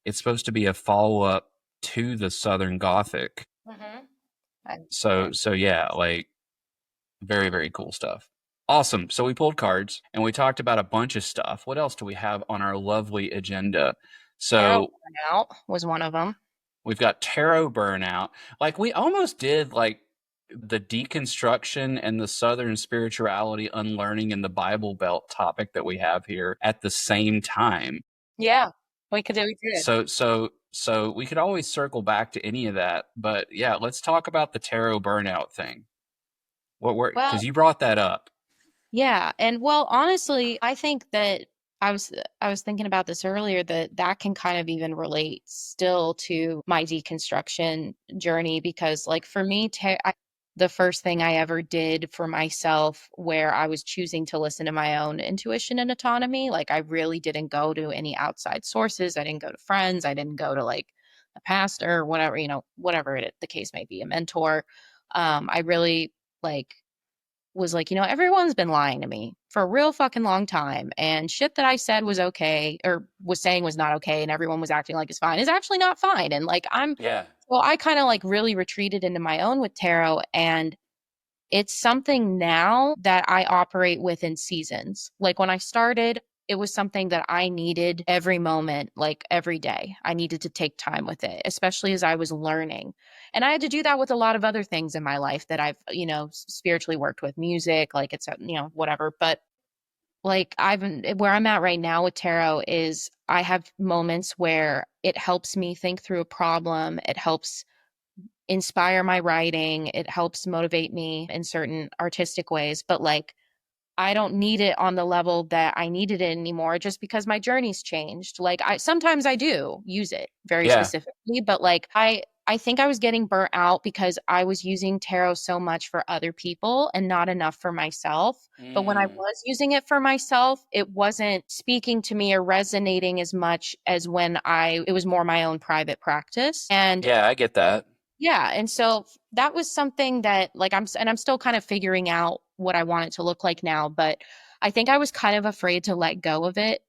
it's supposed to be a follow-up to the Southern Gothic. So yeah, like very, very cool stuff. Awesome. So we pulled cards and we talked about a bunch of stuff. What else do we have on our lovely agenda? So Burnout was one of them. we've got tarot burnout. Like we almost did like the deconstruction and the Southern spirituality unlearning in the Bible Belt topic that we have here at the same time. Yeah, we could. So we could always circle back to any of that, but yeah, let's talk about the tarot burnout thing. Because you brought that up. Yeah, and well, honestly, I think that I was thinking about this earlier, that can kind of even relate still to my deconstruction journey, because like for me, the first thing I ever did for myself where I was choosing to listen to my own intuition and autonomy, like I really didn't go to any outside sources. I didn't go to friends. I didn't go to like a pastor or whatever, whatever the case may be, a mentor. I really like was like, everyone's been lying to me for a real fucking long time, and shit that I said was okay or was saying was not okay, and everyone was acting like it's fine is actually not fine. And like well, I kind of like really retreated into my own with tarot, and it's something now that I operate with in seasons. Like when I started, it was something that I needed every moment, like every day. I needed to take time with it, especially as I was learning. And I had to do that with a lot of other things in my life that I've, spiritually worked with, music, like it's, whatever. But like where I'm at right now with tarot is I have moments where it helps me think through a problem. It helps inspire my writing. It helps motivate me in certain artistic ways. But like, I don't need it on the level that I needed it anymore, just because my journey's changed. Like sometimes I do use it very specifically, but like I I think I was getting burnt out because I was using tarot so much for other people and not enough for myself. But when I Mm. was using it for myself, it wasn't speaking to me or resonating as much as when it was more my own private practice. And Yeah, I get that. yeah, and so that was something that like I'm still kind of figuring out what I want it to look like now, but I think I was kind of afraid to let go of it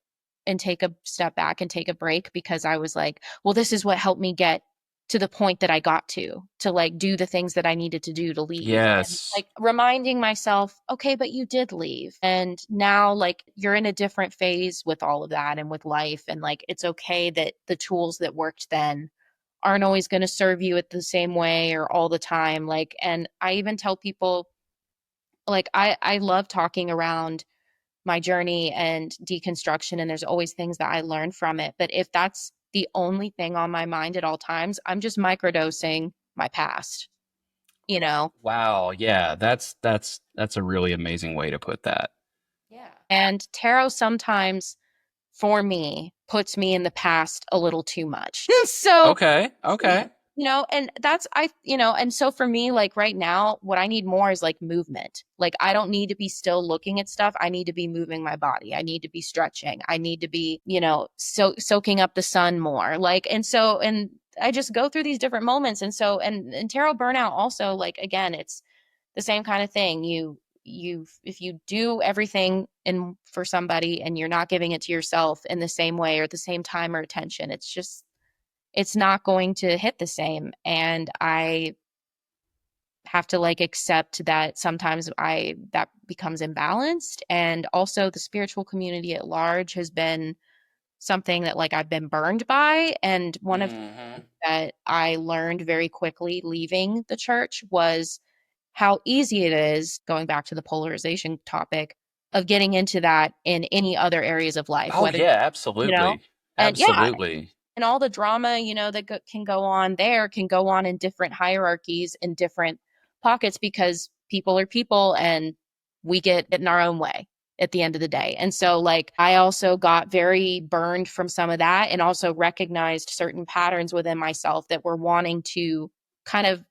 and take a step back and take a break because I was like, well, this is what helped me get to the point that I got to like do the things that I needed to do to leave. And Yes. like reminding myself, okay, but you did leave. And now like you're in a different phase with all of that and with life. And like it's okay that the tools that worked then aren't always going to serve you at the same way or all the time. Like, and I even tell people, like, I love talking around my journey and deconstruction, and there's always things that I learn from it. But if that's the only thing on my mind at all times, I'm just microdosing my past, you know? Wow. Yeah, that's a really amazing way to put that. Yeah. And tarot sometimes for me puts me in the past a little too much. So Okay. Okay. and that's and so for me, like right now, what I need more is like movement. Like I don't need to be still looking at stuff. I need to be moving my body. I need to be stretching. I need to be, soaking up the sun more. Like, and I just go through these different moments. And so, and tarot burnout also, like, again, it's the same kind of thing. If you do everything in for somebody and you're not giving it to yourself in the same way or at the same time or attention, it's not going to hit the same. And I have to like accept that sometimes that becomes imbalanced. And also the spiritual community at large has been something that like I've been burned by. And one of the Hmm. things that I learned very quickly leaving the church was how easy it is, going back to the polarization topic, of getting into that in any other areas of life, Oh whether, yeah, you know, absolutely. and yeah, Absolutely. and all the drama, that can go on there can go on in different hierarchies in different pockets because people are people and we get in our own way at the end of the day. And so like I also got very burned from some of that and also recognized certain patterns within myself that were wanting to kind of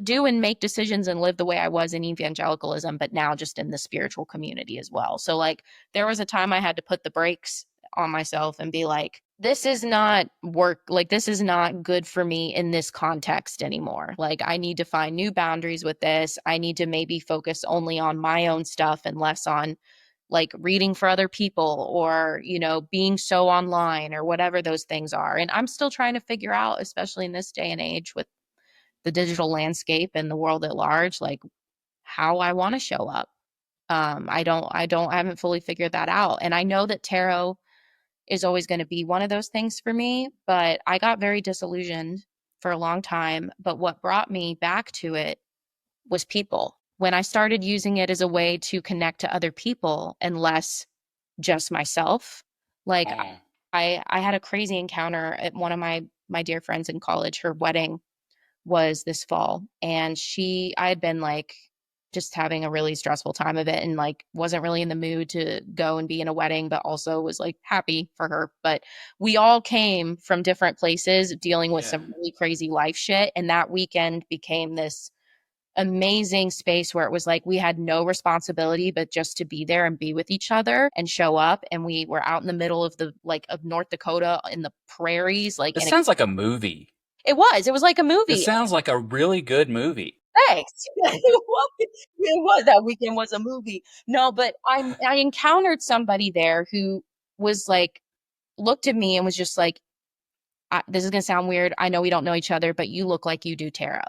do and make decisions and live the way I was in evangelicalism, but now just in the spiritual community as well. So, like, there was a time I had to put the brakes on myself and be like, this is not work. Like, this is not good for me in this context anymore. Like, I need to find new boundaries with this. I need to maybe focus only on my own stuff and less on like reading for other people or, being so online or whatever those things are. And I'm still trying to figure out, especially in this day and age with the digital landscape and the world at large, like how I want to show up. I haven't fully figured that out. And I know that tarot is always going to be one of those things for me, but I got very disillusioned for a long time. But what brought me back to it was people. When I started using it as a way to connect to other people and less just myself, like Mm. I had a crazy encounter at one of my dear friends in college. Her wedding was this fall, and I had been like just having a really stressful time of it and like wasn't really in the mood to go and be in a wedding, but also was like happy for her. But we all came from different places dealing with Yeah. some really crazy life shit, and that weekend became this amazing space where it was like we had no responsibility but just to be there and be with each other and show up. And we were out in the middle of North Dakota in the prairies, like, This and sounds like a movie. it was like a This movie. sounds like a really good movie. Thanks. It was that weekend was a movie. No, but I encountered somebody there who was like looked at me and was just like, this is gonna sound weird. I know we don't know each other, but you look like you do tarot.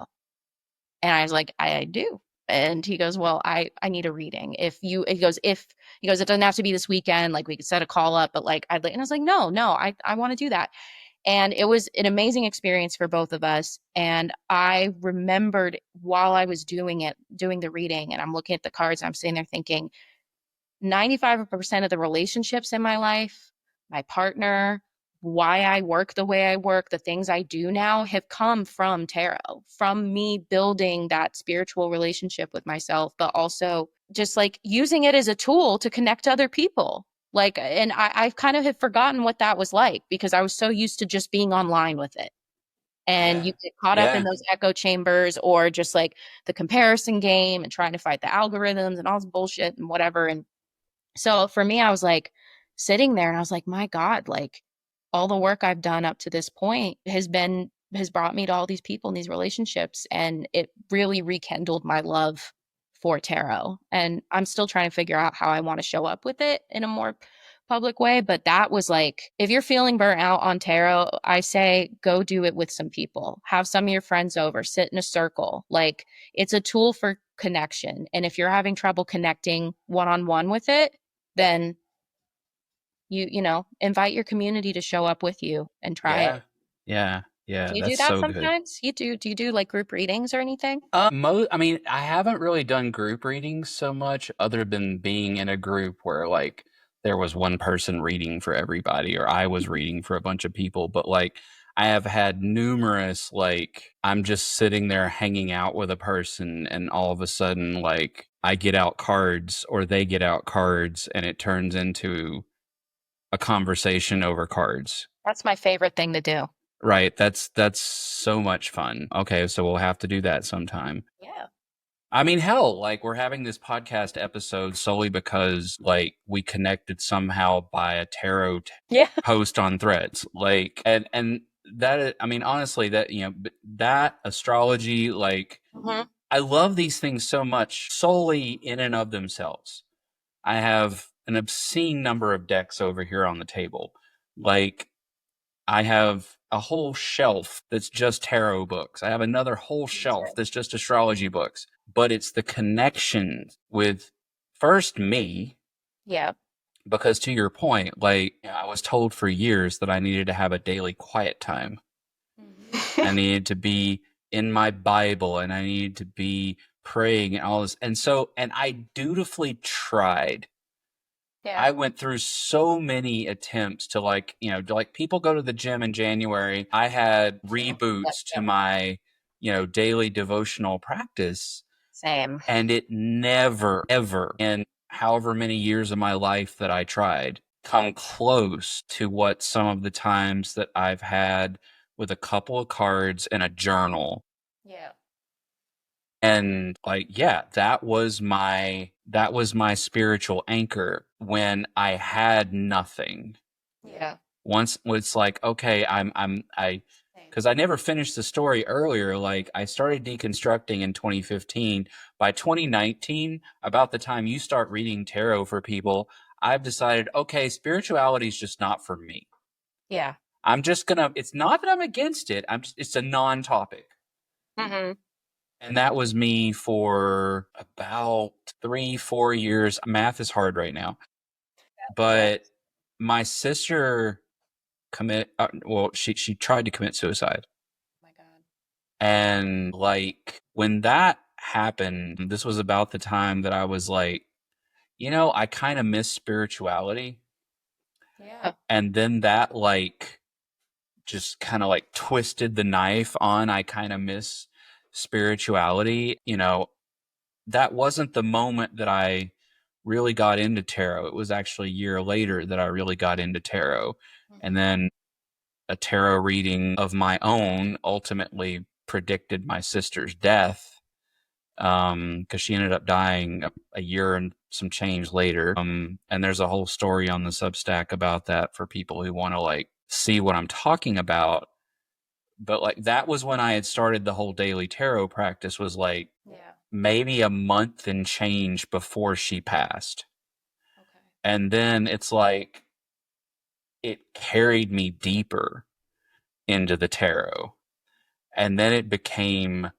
And I was like, I do. And he goes, well, I need a reading. He goes, it doesn't have to be this weekend. Like we could set a call up, but like and I was like, no, I want to do that. And it was an amazing experience for both of us. And I remembered while I was doing the reading, and I'm looking at the cards, and I'm sitting there thinking, 95% of the relationships in my life, my partner, why I work the way I work, the things I do now have come from tarot, from me building that spiritual relationship with myself, but also just like using it as a tool to connect to other people. Like, and I kind of had forgotten what that was like because I was so used to just being online with it. And you get caught up in Yeah. those echo chambers or just like the comparison game and trying to fight the algorithms and all this bullshit and whatever. And so for me, I was like sitting there and I was like, my God, like all the work I've done up to this point has brought me to all these people and these relationships. And it really rekindled my love for tarot. And I'm still trying to figure out how I want to show up with it in a more public way. But that was like, if you're feeling burnt out on tarot, I say go do it with some people. Have some of your friends over, sit in a circle. Like it's a tool for connection. And if you're having trouble connecting one on one with it, then invite your community to show up with you and try it. Yeah. Yeah. Yeah. Do you do That's that so good. sometimes? Do you do like group readings or anything? I mean, I haven't really done group readings so much other than being in a group where like there was one person reading for everybody or I was reading for a bunch of people. But like I have had numerous, like I'm just sitting there hanging out with a person and all of a sudden like I get out cards or they get out cards and it turns into a conversation over cards. That's my favorite thing to do. Right. That's so much fun. Okay, so we'll have to do that sometime. Yeah. I mean, hell, like we're having this podcast episode solely because like we connected somehow by a Yeah. post on Threads. Like and that I mean honestly that that astrology like Hmm. I love these things so much solely in and of themselves. I have an obscene number of decks over here on the table. Like I have a whole shelf that's just tarot books. I have another whole shelf that's just astrology books. But it's the connection with first me, Yeah. because to your point, like I was told for years that I needed to have a daily quiet time. I needed to be in my Bible and I needed to be praying and all this. And I dutifully tried. Yeah. I went through so many attempts to like people go to the gym in January. I had reboots to my, daily devotional practice. Same. And it never, ever, in however many years of my life that I tried, come close to what some of the times that I've had with a couple of cards and a journal. Yeah. And like, yeah, that was my spiritual anchor when I had nothing. Yeah. Once it's like, okay, because I never finished the story earlier. Like I started deconstructing in 2015. By 2019, about the time you start reading tarot for people, I've decided, okay, spirituality is just not for me. Yeah. It's not that I'm against it. It's a non-topic. Mm-hmm. And that was me for about 3-4 years. Math is hard right now. But my sister she tried to commit suicide. Oh my God. And like when that happened, this was about the time that I was like, I kind of miss spirituality. Yeah. And then that like just kind of like twisted the knife on I kind of miss spirituality. That wasn't the moment that I really got into tarot. It was actually a year later that I really got into tarot. And then a tarot reading of my own ultimately predicted my sister's death, because she ended up dying a year and some change later. And there's a whole story on the Substack about that for people who want to like see what I'm talking about. But like that was when I had started the whole daily tarot practice, was like maybe a month and change before she passed. Okay. And then it's like it carried me deeper into the tarot. And then it became,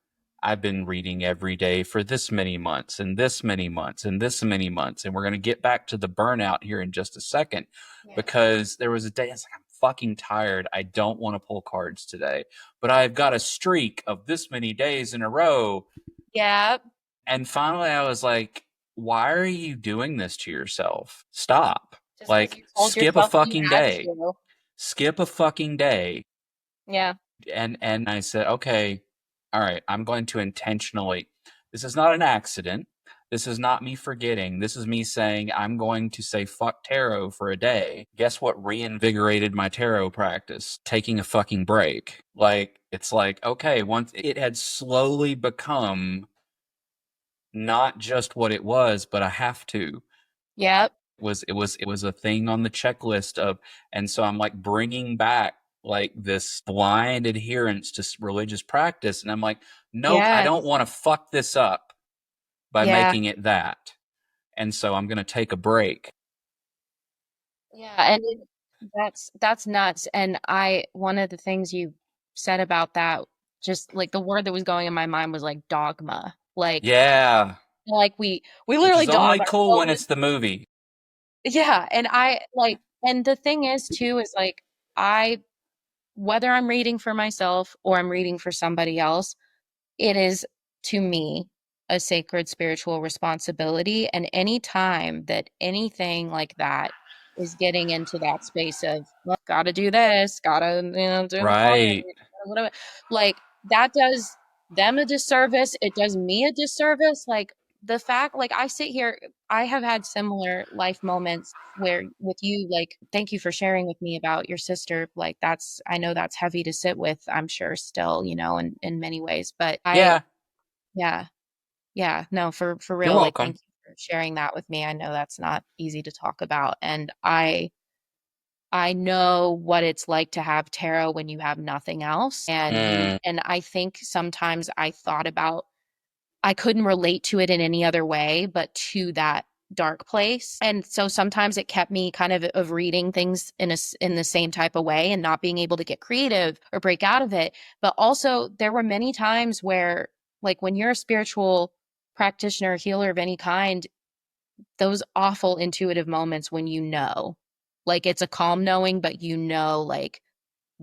I've been reading every day for this many months and this many months and this many months. And we're going to get back to the burnout here in just a second, because there was a day I was like, I'm fucking tired. I don't want to pull cards today, but I've got a streak of this many days in a row. Yeah. And finally I was like, why are you doing this to yourself? Stop. Like skip a fucking day. Skip a fucking day. Yeah. And I said, okay, all right, I'm going to intentionally, this is not an accident. This is not me forgetting. This is me saying I'm going to say fuck tarot for a day. Guess what reinvigorated my tarot practice? Taking a fucking break. Like, it's like, okay, once it had slowly become not just what it was, but I have to. Yep. It was a thing on the checklist of, and so I'm like bringing back like this blind adherence to religious practice, and I'm like, nope, I don't Yes. want to fuck this up by Yeah. making it that. And so I'm going to take a break. Yeah. And that's nuts. And one of the things you said about that, just like the word that was going in my mind was like dogma. Yeah. Like we Which literally is only dog cool when ourselves. it's the movie. Yeah. And and the thing is too, is like, whether I'm reading for myself or I'm reading for somebody else, it is, to me, a sacred spiritual responsibility. And any time that anything like that is getting into that space of, well, gotta do this, gotta, do the card, Right. whatever, like that does them a disservice. It does me a disservice. Like the fact, like I sit here, I have had similar life moments where with you, like, thank you for sharing with me about your sister. Like I know that's heavy to sit with, I'm sure still, in many ways, but Yeah. yeah. Yeah. No, for You're real. Like, welcome. thank you for sharing that with me. I know that's not easy to talk about. And I know what it's like to have tarot when you have nothing else. And I think sometimes I couldn't relate to it in any other way but to that dark place. And so sometimes it kept me kind of reading things in the same type of way and not being able to get creative or break out of it. But also there were many times where, like, when you're a spiritual practitioner, healer of any kind, those awful intuitive moments when like, it's a calm knowing, but like,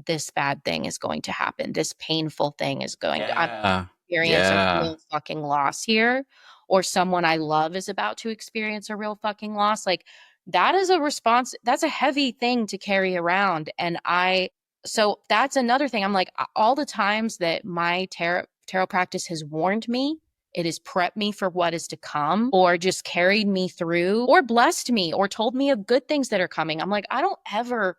this bad thing is going to happen. This painful thing is going to Yeah. experience a Yeah. real fucking loss here, or someone I love is about to experience a real fucking loss. Like, that is a response. That's a heavy thing to carry around. So that's another thing. I'm like, all the times that my tarot practice has warned me, it has prepped me for what is to come, or just carried me through, or blessed me, or told me of good things that are coming. I'm like, I don't ever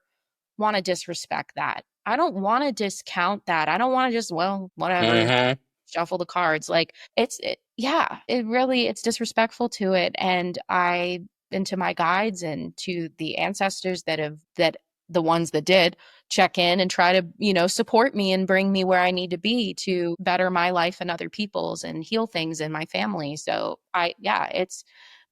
want to disrespect that. I don't want to discount that. I don't want to just, well, whatever, Mm-hmm. shuffle the cards. Like, it's disrespectful to it. And to my guides and to the ancestors that the ones that did check in and try to, support me and bring me where I need to be to better my life and other people's and heal things in my family. So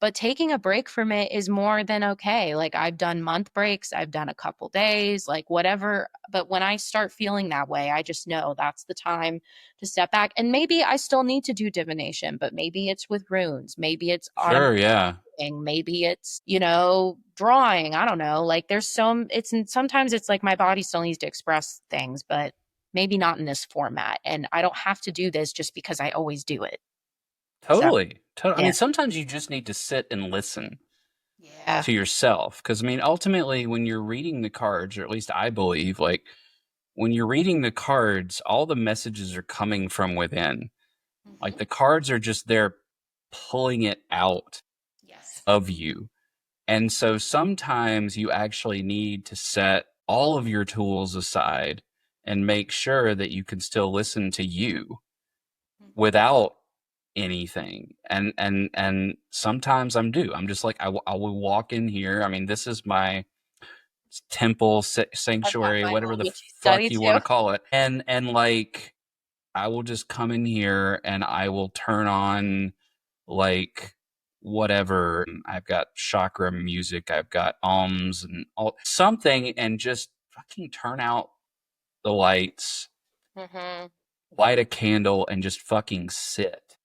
but taking a break from it is more than okay. Like, I've done month breaks, I've done a couple days, like whatever. But when I start feeling that way, I just know that's the time to step back. And maybe I still need to do divination, but maybe it's with runes, maybe it's Sure. Yeah. maybe it's, drawing. I don't know. Like, sometimes it's like my body still needs to express things, but maybe not in this format. And I don't have to do this just because I always do it. So, Totally. I yeah. mean, sometimes you just need to sit and listen Yeah. to yourself. Because, I mean, ultimately, when you're reading the cards, or at least I believe, like, when you're reading the cards, all the messages are coming from within. Like, Mhm. the cards are just there pulling it out Yes. of you. And so sometimes you actually need to set all of your tools aside and make sure that you can still listen to you Mhm. without anything. And sometimes I'm just like, I will walk in here. I mean, this is my temple I've got sanctuary, my whatever own the witchy study fuck you want too. to call it. And like, I will just come in here and I will turn on like whatever. I've got chakra music, I've got alms and all something, and just fucking turn out the lights, Mhm. light a candle, and just fucking sit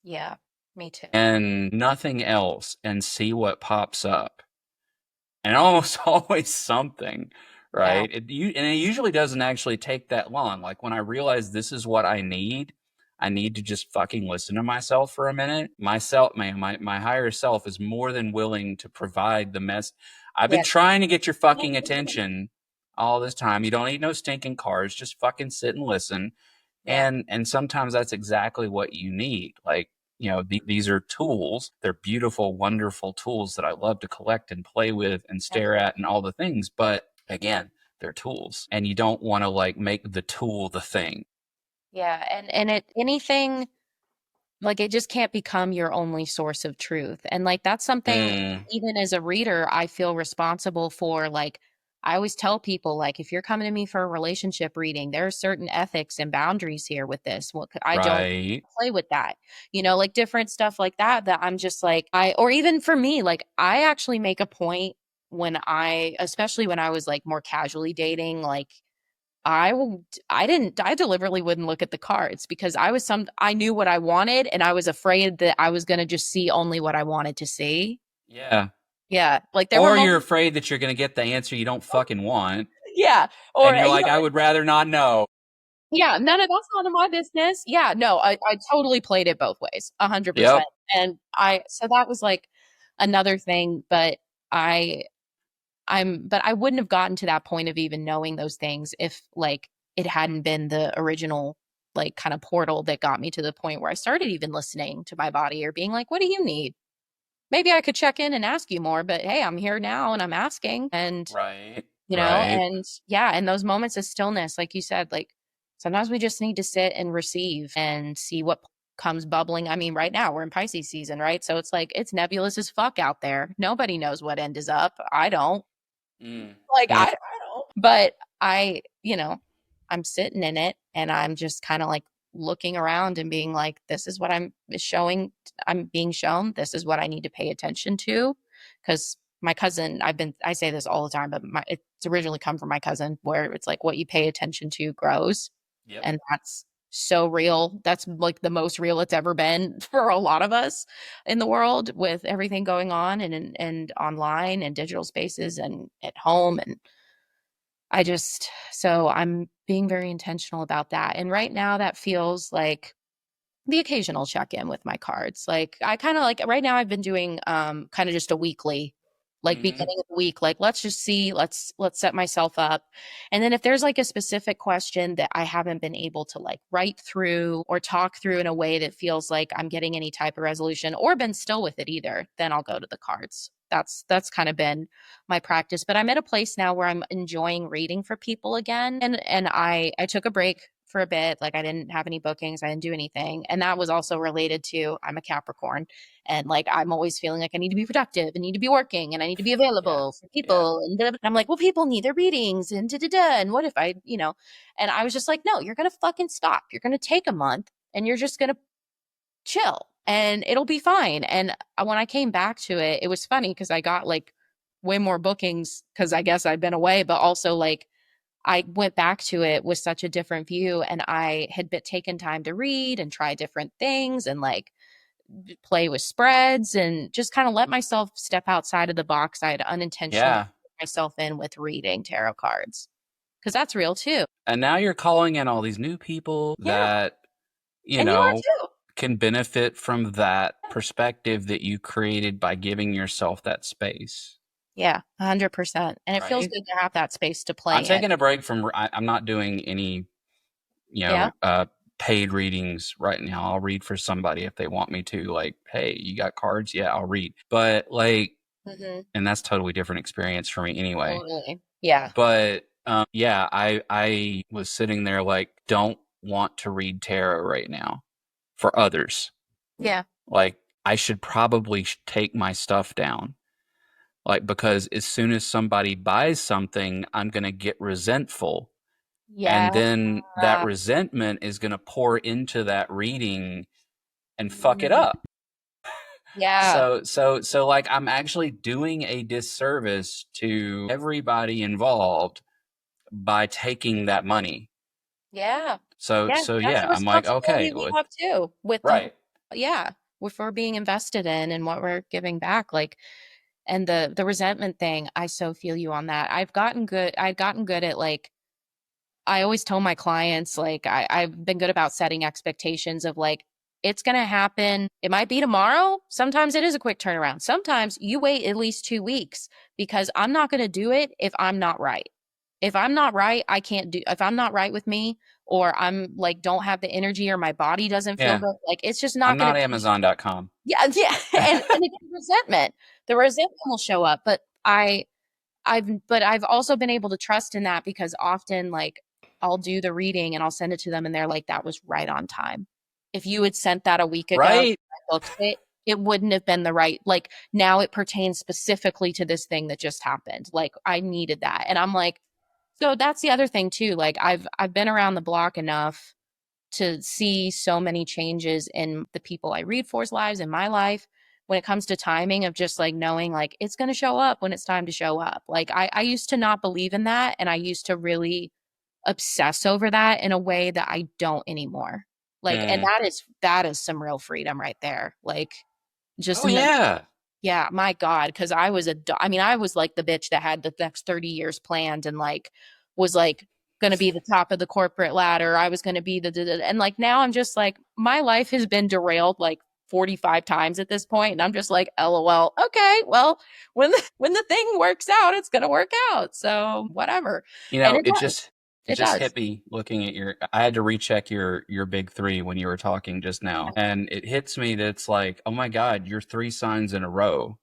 Yeah, me too. and nothing else, and see what pops up. And almost always something, Yeah. right? And it usually doesn't actually take that long. Like, when I realize this is what I need to just fucking listen to myself for a minute. Myself, man, my higher self is more than willing to provide the mess. I've been Yeah. trying to get your fucking attention all this time. You don't need no stinking cards. Just fucking sit and listen. Yeah. And sometimes that's exactly what you need. Like, these are tools. They're beautiful, wonderful tools that I love to collect and play with and stare at and all the things. But again, they're tools, and you don't want to like make the tool the thing. Yeah, and anything like it just can't become your only source of truth. And like that's something Mm, even as a reader I feel responsible for. Like I always tell people, like, if you're coming to me for a relationship reading, there are certain ethics and boundaries here with this. Well, I don't right. play with that, like different stuff like that, that I'm just like, or even for me, like I actually make a point especially when I was like more casually dating, like I deliberately wouldn't look at the cards because I knew what I wanted and I was afraid that I was going to just see only what I wanted to see. Yeah. Yeah. Like there were Or you're moments. afraid that you're going to get the answer you don't fucking want. Yeah. Or, And you're like, I would rather not know. yeah, that's none of my business. Yeah. No, I totally played it both ways, 100%. Yep. And so that was like another thing, but I, but I wouldn't have gotten to that point of even knowing those things if like it hadn't been the original like kind of portal that got me to the point where I started even listening to my body or being like, what do you need? Maybe I could check in and ask you more, but hey, I'm here now and I'm asking. And, Right. Right. and yeah, and those moments of stillness, like you said, like sometimes we just need to sit and receive and see what comes bubbling. I mean, right now we're in Pisces season, right? So it's like it's nebulous as fuck out there. Nobody knows what end is up. I don't. Mm. Like Mm. I don't. But I'm sitting in it and I'm just kind of like looking around and being like, this is what I'm being shown. This is what I need to pay attention to. Cause my cousin, I say this all the time, but it's originally come from my cousin where it's like what you pay attention to grows. Yep. And that's so real. That's like the most real it's ever been for a lot of us in the world with everything going on and online and digital spaces and at home. And so I'm being very intentional about that. And right now that feels like the occasional check-in with my cards. Like I kind of like right now I've been doing kind of just a weekly, like Mm-hmm. beginning of the week, like let's just see, let's set myself up. And then if there's like a specific question that I haven't been able to like write through or talk through in a way that feels like I'm getting any type of resolution or been still with it either, then I'll go to the cards. That's kind of been my practice. But I'm at a place now where I'm enjoying reading for people again. And I took a break for a bit. Like I didn't have any bookings, I didn't do anything. And that was also related to I'm a Capricorn. And like I'm always feeling like I need to be productive and need to be working and I need to be Yeah. available for Yeah. people. And I'm like, well, people need their readings and da da da. And what if and I was just like, no, you're gonna fucking stop. You're gonna take a month and you're just gonna chill and it'll be fine. And when I came back to it, it was funny because I got like way more bookings because I guess I'd been away, but also like I went back to it with such a different view and I had been taken time to read and try different things and like play with spreads and just kind of let myself step outside of the box I had unintentionally Yeah. put myself in with reading tarot cards because that's real too. And now you're calling in all these new people Yeah. that, you And you are know, too. can benefit from that perspective that you created by giving yourself that space. Yeah, 100%. And it feels Right. good to have that space to I'm play in. taking a break from, I'm not doing any, Yeah. paid readings right now. I'll read for somebody if they want me to, like, hey, you got cards? Yeah, I'll read. But like, Mm-hmm. and that's totally different experience for me anyway. Totally. Yeah. But yeah, I was sitting there like, don't want to read tarot right now for others. Yeah. Like, I should probably take my stuff down. Like, because as soon as somebody buys something, I'm going to get resentful. Yeah. And then that resentment is going to pour into that reading and fuck it up. Yeah. So like I'm actually doing a disservice to everybody involved by taking that money. Yeah. So Yeah. so That's yeah, a I'm like, responsibility okay, we have too with right. yeah, if we're being invested in and what we're giving back. Like, and the resentment thing, I so feel you on that. I've gotten good at like, I always tell my clients, like, I've been good about setting expectations of like, it's going to happen. It might be tomorrow. Sometimes it is a quick turnaround. Sometimes you wait at least 2 weeks because I'm not going to do it if I'm not right. If I'm not right, I can't do, if I'm not right with me, or I'm like, don't have the energy, or my body doesn't feel Yeah. good, like, it's just I'm not going not to, Amazon.com. yeah, yeah. And it's resentment. The resentment will show up. But I've also been able to trust in that, because often, like, I'll do the reading and I'll send it to them and they're like, that was right on time. If you had sent that a week ago, Right? I booked it, it wouldn't have been the right, like, now it pertains specifically to this thing that just happened. Like, I needed that. And I'm like, so that's the other thing too. Like, I've been around the block enough to see so many changes in the people I read for's lives, in my life, when it comes to timing, of just like knowing like it's going to show up when it's time to show up. Like, I used to not believe in that, and I used to really obsess over that in a way that I don't anymore. Like, and Mm. that is some real freedom right there. Like, just Oh, yeah. yeah, my God, because I mean, I was like the bitch that had the next 30 years planned, and like was like going to be the top of the corporate ladder. I was going to be and like now I'm just like, my life has been derailed like 45 times at this point, and I'm just like, LOL. Okay, well, when the thing works out, it's going to work out. So whatever. You And know, it does. it It just does. hit me looking at I had to recheck your big three when you were talking just now. And it hits me that it's like, oh my God, you're three signs in a row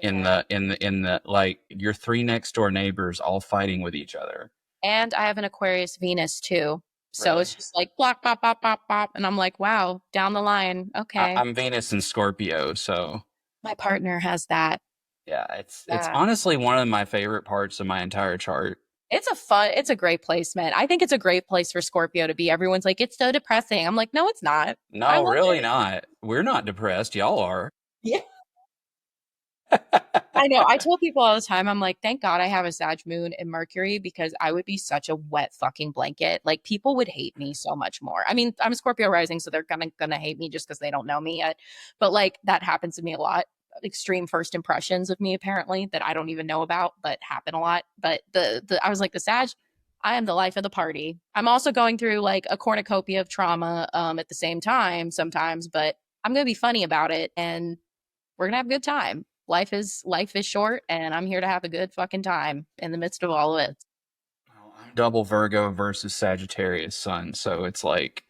in Yeah. the like your three next door neighbors all fighting with each other. And I have an Aquarius Venus too. So Really? it's just like block, pop, pop, pop, pop. And I'm like, wow, down the line. Okay. I'm Venus and Scorpio, so My partner has that. yeah, it's Yeah. honestly one of my favorite parts of my entire chart. It's a great placement. I think it's a great place for Scorpio to be. Everyone's like, it's so depressing. I'm like, no, it's not. I No, love really it. not. We're not depressed. Y'all are. Yeah. I know. I tell people all the time, I'm like, thank God I have a Sag moon and Mercury, because I would be such a wet fucking blanket. Like, people would hate me so much more. I mean, I'm a Scorpio rising, so they're gonna hate me just because they don't know me yet. But like, that happens to me a lot. Extreme first impressions of me, apparently, that I don't even know about, but happen a lot. But the I was like, the Sag, I am the life of the party. I'm also going through like a cornucopia of trauma at the same time sometimes, but I'm gonna be funny about it, and we're gonna have a good time. Life is short, and I'm here to have a good fucking time in the midst of all of it. Well, I'm double Virgo versus Sagittarius sun, so it's like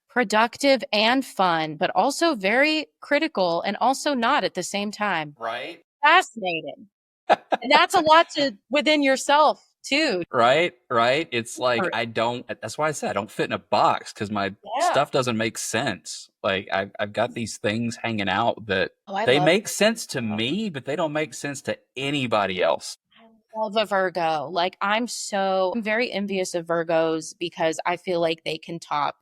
Productive and fun, but also very critical, and also not at the same time. right, Fascinating. And that's a lot to within yourself too. right. It's like Or- I don't. That's why I said I don't fit in a box because my Yeah. stuff doesn't make sense. Like I've got these things hanging out that Oh, I they love make sense to me, but they don't make sense to anybody else. I love a Virgo. Like, I'm very envious of Virgos, because I feel like they can top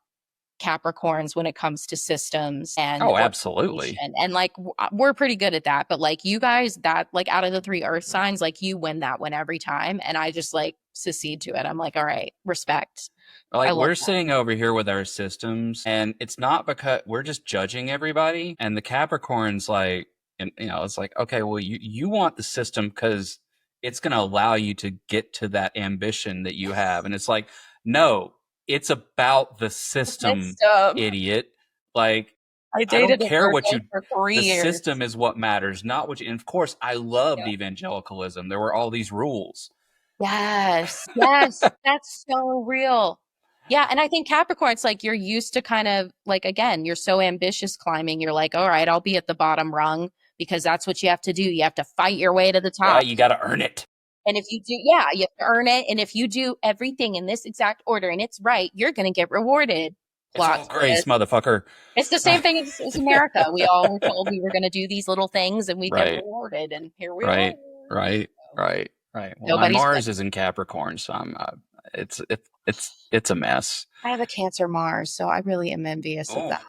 Capricorns when it comes to systems and Oh, absolutely. organization. And like, we're pretty good at that. But like, you guys, that like, out of the three earth signs, like, you win that one every time. And I just like secede to it. I'm like, all right, respect. I Like love we're that. sitting over here with our systems, and it's not because we're just judging everybody. And the Capricorn's like, and it's like, okay, well, you want the system because it's going to allow you to get to that ambition that you have, and it's like, no, it's about the system, System. idiot. Like, I I don't dated a care what Virgo you. for 3 The years. system is what matters, not what you. And of course, I loved Yeah. evangelicalism. There were all these rules. Yes. Yes. That's so real. Yeah. And I think Capricorn, it's like, you're used to kind of like, again, you're so ambitious climbing. You're like, all right, I'll be at the bottom rung, because that's what you have to do. You have to fight your way to the top. Right? You got to earn it. And if you do, yeah, you have to earn it. And if you do everything in this exact order and it's right, you're going to get rewarded. It's Plot all grace, twist. mother. It's the same thing as America. We all were told we were going to do these little things and we'd get Right, rewarded. And here we are. right, right, right. Well, my Nobody's good. Mars is in Capricorn, so I'm. It's a mess. I have a Cancer Mars, so I really am envious of Oh, that.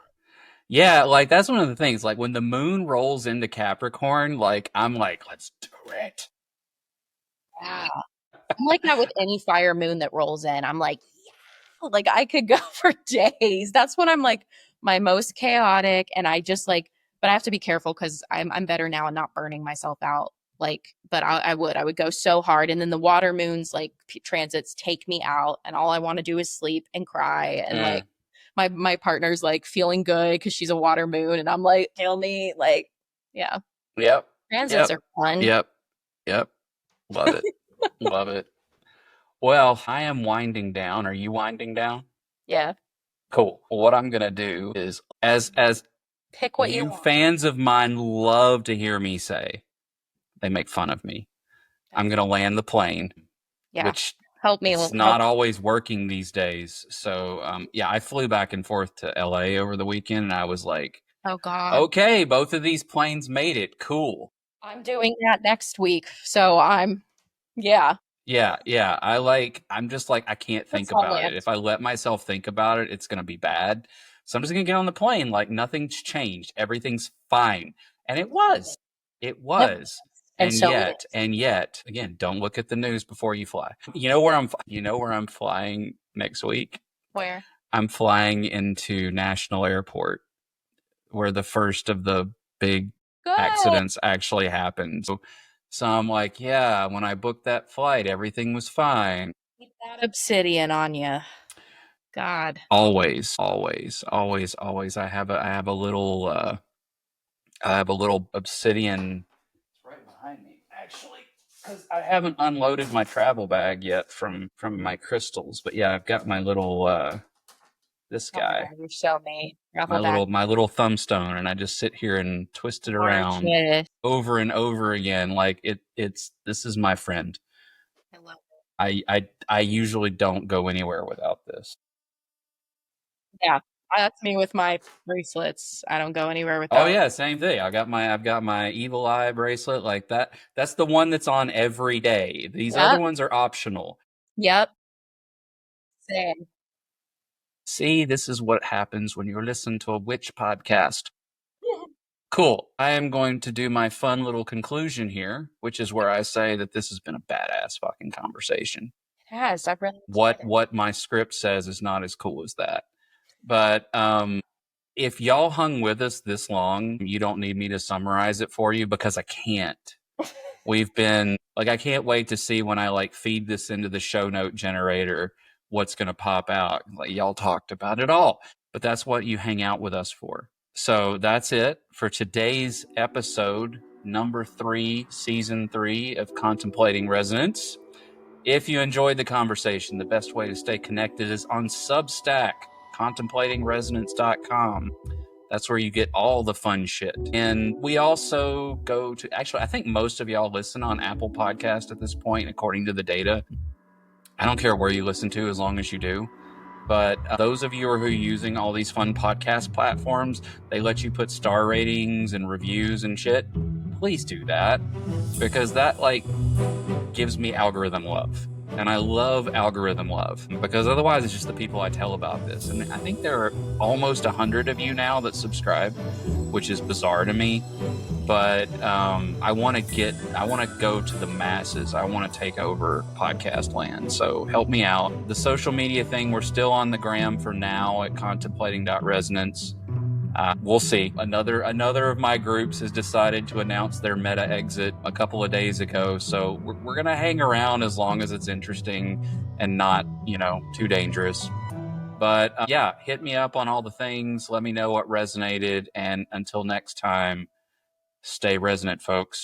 yeah. Like that's one of the things. Like when the moon rolls into Capricorn, like I'm like, let's do it. Yeah. I'm like that with any fire moon that rolls in. I'm like I could go for days. That's when I'm like my most chaotic, and I just like, but I have to be careful because I'm better now and not burning myself out. Like, but I would go so hard, and then the water moons like transits take me out, and all I want to do is sleep and cry, and like Mm. my partner's like feeling good because she's a water moon, and I'm like, kill me, like, yeah, Yep. transits Yep. are fun. Yep. Yep. Love it. Love it. Well, I am winding down. Are you winding down? Yeah. Cool. Well, what I'm gonna do is, as Pick what you you want. fans of mine love to hear me say, they make fun of me. I'm gonna land the plane, Yeah. which Help me. it's not always working these days. So, yeah, I flew back and forth to LA over the weekend, and I was like, Oh God. okay, both of these planes made it. Cool. I'm doing that next week. So yeah. Yeah. I'm just like, I can't think about it. If I let myself think about it, it's gonna be bad. So I'm just gonna get on the plane like nothing's changed. Everything's fine. And it was. It was. And so it And yet, again, don't look at the news before you fly. You know where I'm flying next week? Where? I'm flying into National Airport, where the first of the big accidents actually happened. So I'm like, yeah, when I booked that flight, everything was fine. Keep that obsidian on you. God. Always. I have a little obsidian right behind me, actually, because I haven't unloaded my travel bag yet from my crystals. But yeah, I've got my little this guy. You're so me. My little thumbstone, and I just sit here and twist it around over and over again. Like this is my friend. I love it. I usually don't go anywhere without this. Yeah, that's me with my bracelets. I don't go anywhere without. Oh yeah, same thing. I've got my evil eye bracelet like that. That's the one that's on every day. These other ones are optional. Yep. Same. See, this is what happens when you listen to a witch podcast. Cool. I am going to do my fun little conclusion here, which is where I say that this has been a badass fucking conversation. It has. I've really what my script says is not as cool as that. But if y'all hung with us this long, you don't need me to summarize it for you because I can't. We've been like, I can't wait to see when I like feed this into the show note generator what's going to pop out. Like, y'all talked about it all, but that's what you hang out with us for. So that's it for today's episode, number 3, season 3 of Contemplating Resonance. If you enjoyed the conversation, the best way to stay connected is on Substack, contemplatingresonance.com. That's where you get all the fun shit. And we also go to, actually, I think most of y'all listen on Apple Podcast at this point, according to the data. I don't care where you listen to as long as you do. But those of you who are using all these fun podcast platforms, they let you put star ratings and reviews and shit. Please do that, because that like gives me algorithm love. And I love algorithm love, because otherwise it's just the people I tell about this. And I think there are almost 100 of you now that subscribe, which is bizarre to me. But I want to go to the masses. I want to take over podcast land. So help me out. The social media thing, we're still on the gram for now at contemplating.resonance. We'll see. Another of my groups has decided to announce their meta exit a couple of days ago. So we're going to hang around as long as it's interesting and not, too dangerous. But yeah, hit me up on all the things. Let me know what resonated. And until next time, stay resonant, folks.